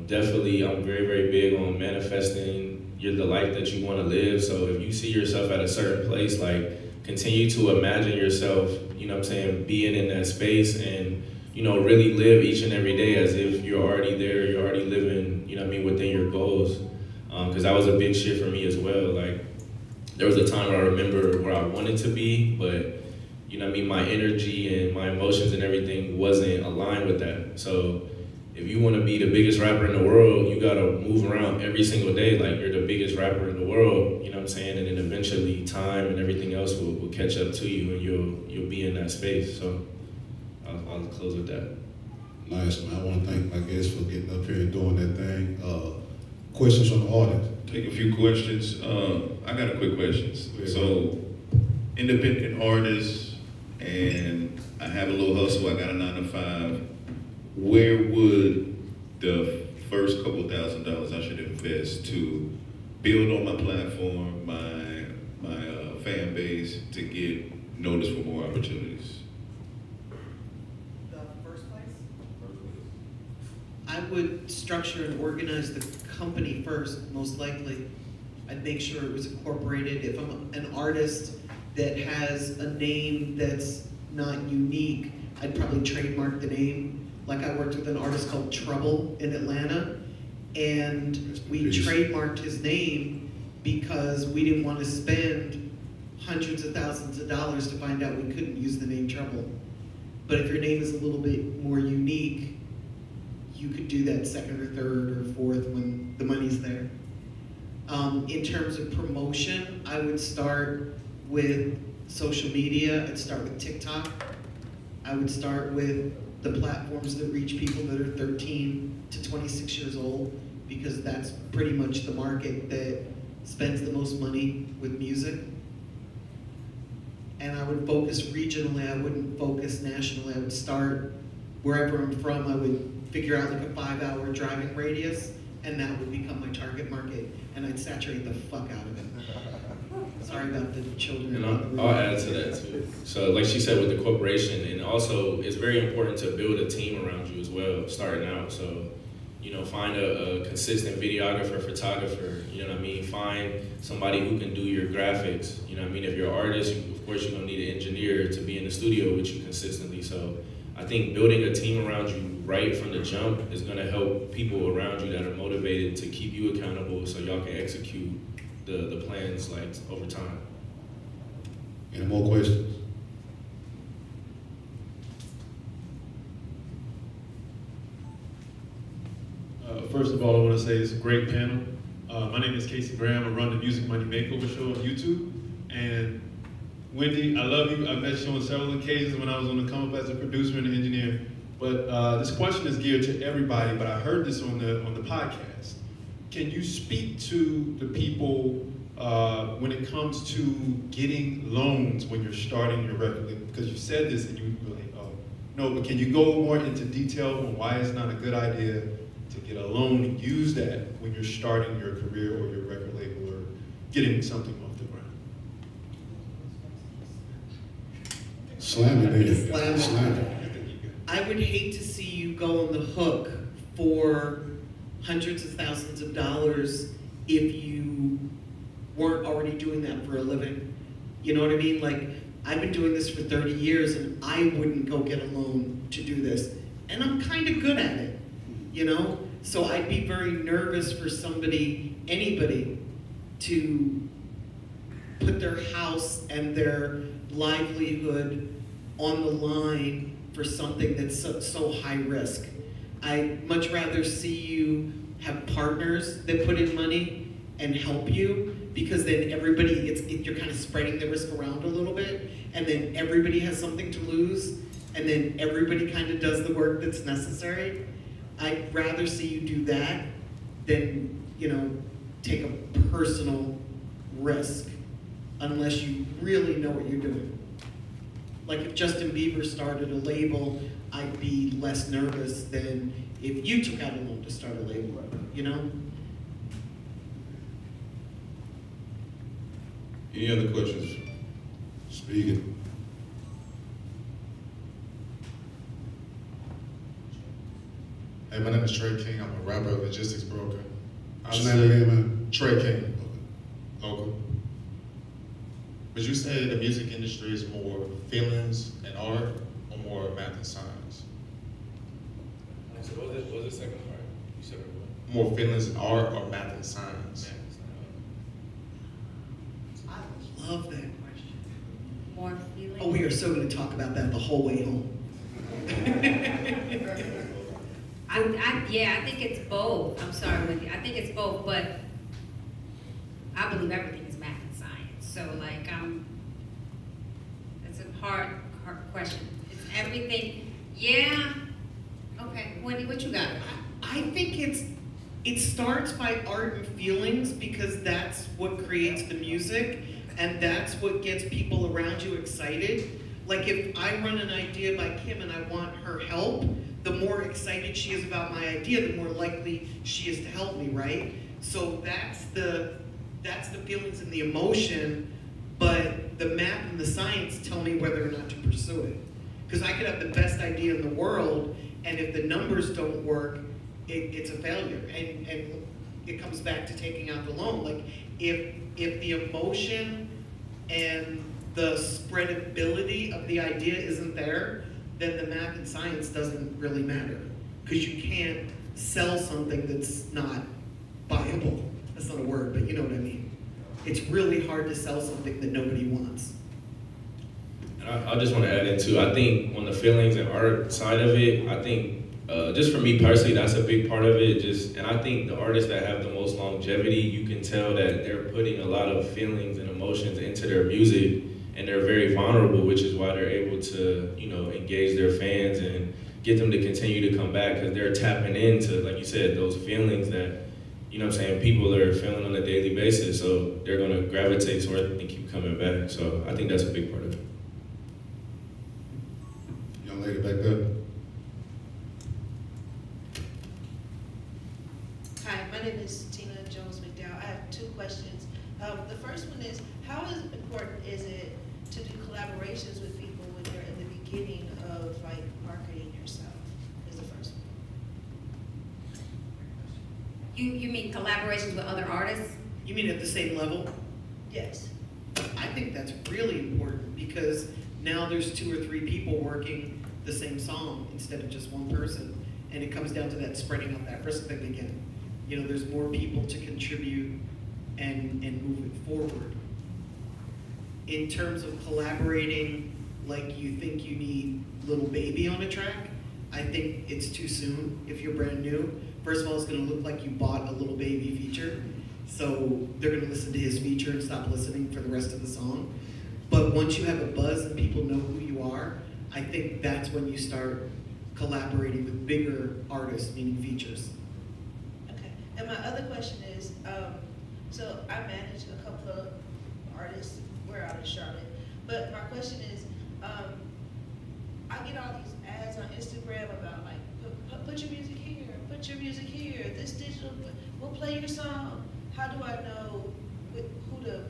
Definitely, I'm very, very big on manifesting the life that you want to live. So if you see yourself at a certain place, like continue to imagine yourself, you know what I'm saying, being in that space, and, you know, really live each and every day as if you're already there, you're already living, you know what I mean, within your goals. Because that was a big shift for me as well. Like, there was a time where I remember where I wanted to be, but, you know what I mean, my energy and my emotions and everything wasn't aligned with that. So if you want to be the biggest rapper in the world, you got to move around every single day like you're the biggest rapper in the world, you know what I'm saying? And then eventually time and everything else will catch up to you, and you'll be in that space. So I'll close with that. Nice, man. I want to thank my guests for getting up here and doing that thing. Questions from the audience? Take a few questions. I got a quick questions. Yeah. So, independent artist, and I have a little hustle. I got a 9 to 5. Where would the first couple $1,000s I should invest to build on my platform, my fan base, to get noticed for more opportunities? The first place? I would structure and organize the company first, most likely. I'd make sure it was incorporated. If I'm an artist that has a name that's not unique, I'd probably trademark the name. Like I worked with an artist called Trouble in Atlanta, and we trademarked his name because we didn't want to spend hundreds of thousands of dollars to find out we couldn't use the name Trouble. But if your name is a little bit more unique, you could do that second or third or fourth when the money's there. In terms of promotion, I would start with social media. I'd start with TikTok. I would start with the platforms that reach people that are 13 to 26 years old, because that's pretty much the market that spends the most money with music. And I would focus regionally. I wouldn't focus nationally. I would start wherever I'm from. I would figure out like a 5-hour driving radius, and that would become my target market, and I'd saturate the fuck out of it. Sorry about the children. And I'll add to that too. So like she said with the corporation, and also it's very important to build a team around you as well, starting out. So, you know, find a consistent videographer, photographer, you know what I mean? Find somebody who can do your graphics, you know what I mean? If you're an artist, of course you're gonna need an engineer to be in the studio with you consistently. So I think building a team around you right from the jump is gonna help people around you that are motivated to keep you accountable so y'all can execute the plans like over time. Any more questions? First of all, I want to say it's a great panel. My name is Casey Graham. I run the Music Money Makeover Show on YouTube. And Wendy, I love you. I've met you on several occasions when I was on the come up as a producer and an engineer. But this question is geared to everybody, but I heard this on the podcast. Can you speak to the people when it comes to getting loans when you're starting your record? Because you said this and you were like, oh, no, but can you go more into detail on why it's not a good idea to get a loan and use that when you're starting your career or your record label or getting something off the ground? Slam it, baby. Slam it. Slam it. I would hate to see you go on the hook for hundreds of thousands of dollars if you weren't already doing that for a living. You know what I mean? Like, I've been doing this for 30 years and I wouldn't go get a loan to do this. And I'm kind of good at it, you know? So I'd be very nervous for somebody, anybody, to put their house and their livelihood on the line for something that's so high risk. I'd much rather see you have partners that put in money and help you, because then everybody, you're kind of spreading the risk around a little bit, and then everybody has something to lose, and then everybody kind of does the work that's necessary. I'd rather see you do that than, you know, take a personal risk, unless you really know what you're doing. Like if Justin Bieber started a label, I'd be less nervous than if you took out a loan to start a label, you know? Any other questions? Speaking. Hey, my name is Trey King. I'm a rapper, logistics broker. What's your name again, man? Trey King, local. Would you say the music industry is more feelings and art, or more math and science? So what was the second part? You said what? More feelings and art, or math and science? I love that question. More feeling. Oh, we are so going to talk about that the whole way home. I think it's both. I'm sorry, Wendy. I think it's both, but I believe everything is math and science. So like, it's a hard question. It's everything. Yeah. Okay. Wendy, what you got? I think it starts by art and feelings, because that's what creates the music, and that's what gets people around you excited. Like if I run an idea by Kim and I want her help, the more excited she is about my idea, the more likely she is to help me, right? So that's the feelings and the emotion, but the math and the science tell me whether or not to pursue it. Because I could have the best idea in the world, and if the numbers don't work, it's a failure. And it comes back to taking out the loan. Like if the emotion and the spreadability of the idea isn't there, then the math and science doesn't really matter. Because you can't sell something that's not buyable. That's not a word, but you know what I mean. It's really hard to sell something that nobody wants. I just want to add in too, I think on the feelings and art side of it, I think just for me personally, that's a big part of it. And I think the artists that have the most longevity, you can tell that they're putting a lot of feelings and emotions into their music, and they're very vulnerable, which is why they're able to, you know, engage their fans and get them to continue to come back, because they're tapping into, like you said, those feelings that, you know what I'm saying, people are feeling on a daily basis. So they're going to gravitate toward it and keep coming back. So I think that's a big part of it. Young lady back there. Hi, my name is Tina Jones McDowell. I have two questions. The first one is, how important is it to do collaborations with people when you're in the beginning of like marketing yourself? Is the first one. You mean collaborations with other artists? You mean at the same level? Yes. I think that's really important, because now there's 2 or 3 people working the same song instead of just one person. And it comes down to that spreading out that risk thing again. You know, there's more people to contribute and move it forward. In terms of collaborating, like you think you need Little Baby on a track, I think it's too soon if you're brand new. First of all, it's gonna look like you bought a Little Baby feature. So they're gonna listen to his feature and stop listening for the rest of the song. But once you have a buzz and people know who you are, I think that's when you start collaborating with bigger artists, meaning features. Okay. And my other question is, so I manage a couple of artists. We're out in Charlotte. But my question is, I get all these ads on Instagram about like, put your music here, put your music here, this digital, we'll play your song. How do I know who to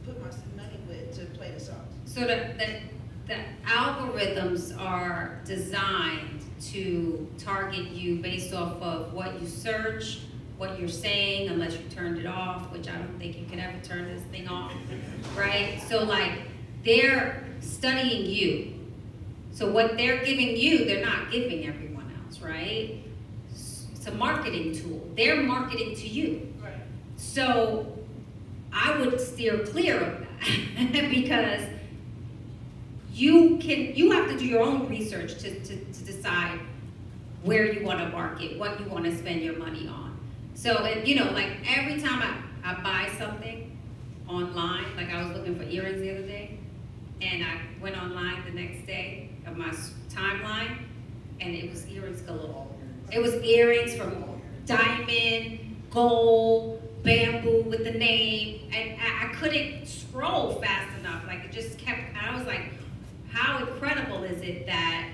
put my money with to play the songs? So the algorithms are designed to target you based off of what you search, what you're saying, unless you turned it off, which I don't think you can ever turn this thing off, right? So like, they're studying you. So what they're giving you, they're not giving everyone else, right? It's a marketing tool. They're marketing to you. Right. So I would steer clear of that because you have to do your own research to decide where you want to market, what you want to spend your money on. So, you know, like every time I buy something online, like I was looking for earrings the other day, and I went online the next day of my timeline, and it was earrings galore. It was earrings from diamond, gold, bamboo with the name, and I couldn't scroll fast enough. Like it just kept, and I was like, how incredible is it that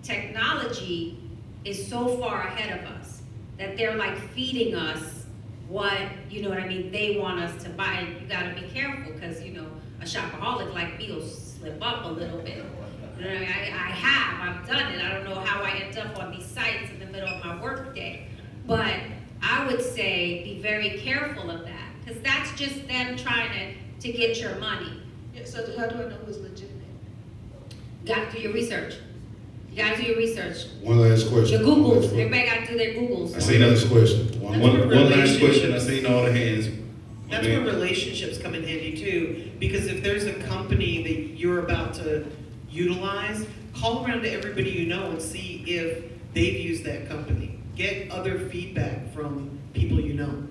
technology is so far ahead of us that they're like feeding us what, you know what I mean, they want us to buy. And you gotta be careful because, you know, a shopaholic like me will slip up a little bit. You know what I mean? I've done it. I don't know how I end up on these sites in the middle of my work day. But I would say be very careful of that because that's just them trying to get your money. Yeah, so how do I know who's legitimate? You gotta do your research. You gotta do your research. One last question. Your Googles. Everybody gotta do their Googles. I see that. Last question. One last question. I seen all the hands. That's where relationships come in handy too, because if there's a company that you're about to utilize, call around to everybody you know and see if they've used that company. Get other feedback from people you know.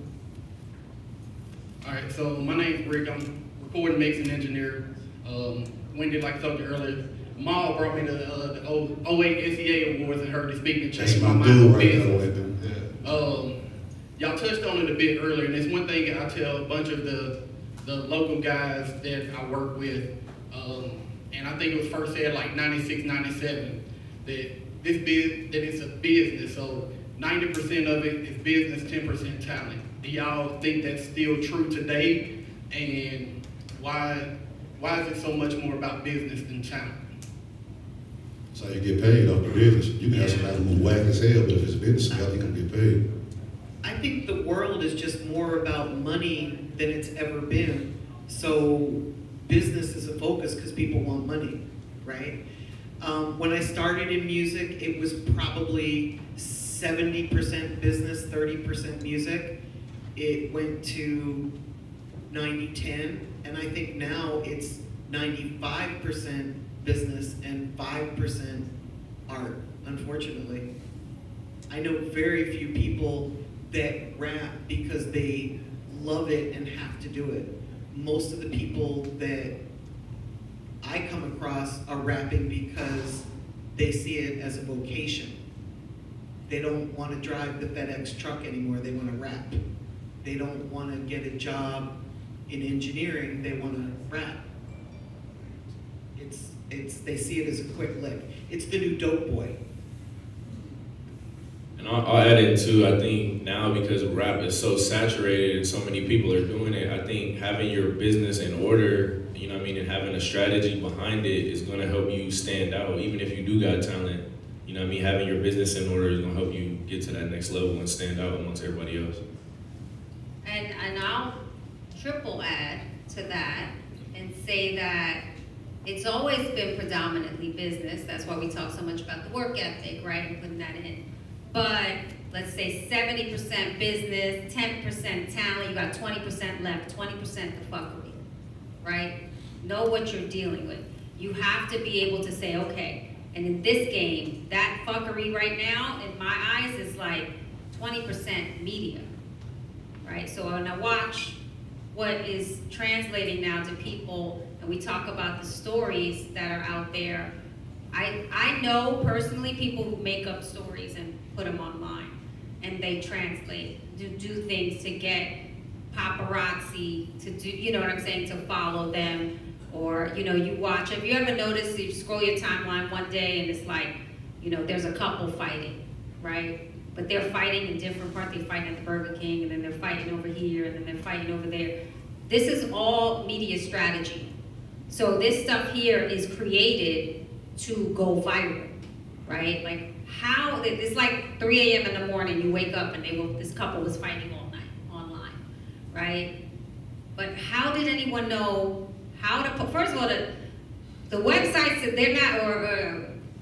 All right, so my name's Rick. I'm recording mixing engineer. Wendy, like I told you earlier, Maal brought me the 08 SEA Awards and heard it speaking to That's change my my dude mind right business. there, Wendy. Yeah. Y'all touched on it a bit earlier, and it's one thing I tell a bunch of the local guys that I work with, and I think it was first said like 96, 97, that it's a business, so 90% of it is business, 10% talent. Do y'all think that's still true today? And why is it so much more about business than talent? That's how you get paid off the business. You can have somebody who's whack as hell, but if it's business, you got to get paid. I think the world is just more about money than it's ever been. So business is a focus because people want money, right? When I started in music, it was probably 70% business, 30% music. It went to 90-10, and I think now it's 95% business and 5% art, unfortunately. I know very few people that rap because they love it and have to do it. Most of the people that I come across are rapping because they see it as a vocation. They don't want to drive the FedEx truck anymore, they want to rap. They don't want to get a job in engineering, they want to rap. They see it as a quick lick. It's the new dope boy. And I'll add in too, I think now because rap is so saturated and so many people are doing it, I think having your business in order, you know what I mean, and having a strategy behind it is gonna help you stand out, even if you do got talent. You know what I mean, having your business in order is gonna help you get to that next level and stand out amongst everybody else. And I'll triple add to that and say that it's always been predominantly business. That's why we talk so much about the work ethic, right, and putting that in. But let's say 70% business, 10% talent, you got 20% left, 20% the fuckery, right? Know what you're dealing with. You have to be able to say, okay, and in this game, that fuckery right now, in my eyes, is like 20% media, right? So when I watch what is translating now to people, and we talk about the stories that are out there, I know personally people who make up stories and put them online, and they translate, do things to get paparazzi, to do, you know what I'm saying, to follow them, or, you know, you watch, have you ever noticed, you scroll your timeline one day and it's like, you know, there's a couple fighting, right? But they're fighting in different parts, they're fighting at the Burger King, and then they're fighting over here, and then they're fighting over there. This is all media strategy. So this stuff here is created to go viral, right? Like how, it's like 3 a.m. in the morning, you wake up and this couple was fighting all night online, right? But how did anyone know how to put, first of all, the websites, they're not,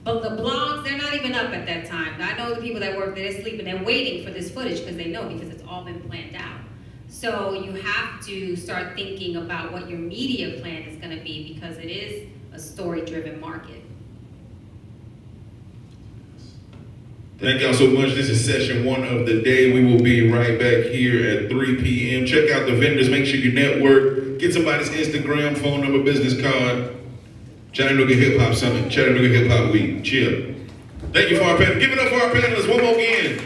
but the blogs, they're not even up at that time. I know the people that work there, they're sleeping, they're waiting for this footage because they know, because it's all been planned out. So you have to start thinking about what your media plan is going to be, because it is a story-driven market. Thank y'all so much. This is session 1 of the day. We will be right back here at 3 p.m. Check out the vendors. Make sure you network. Get somebody's Instagram, phone number, business card. Chattanooga Hip Hop Summit, Chattanooga Hip Hop Week. Chill. Thank you for our panel. Give it up for our panelists one more again.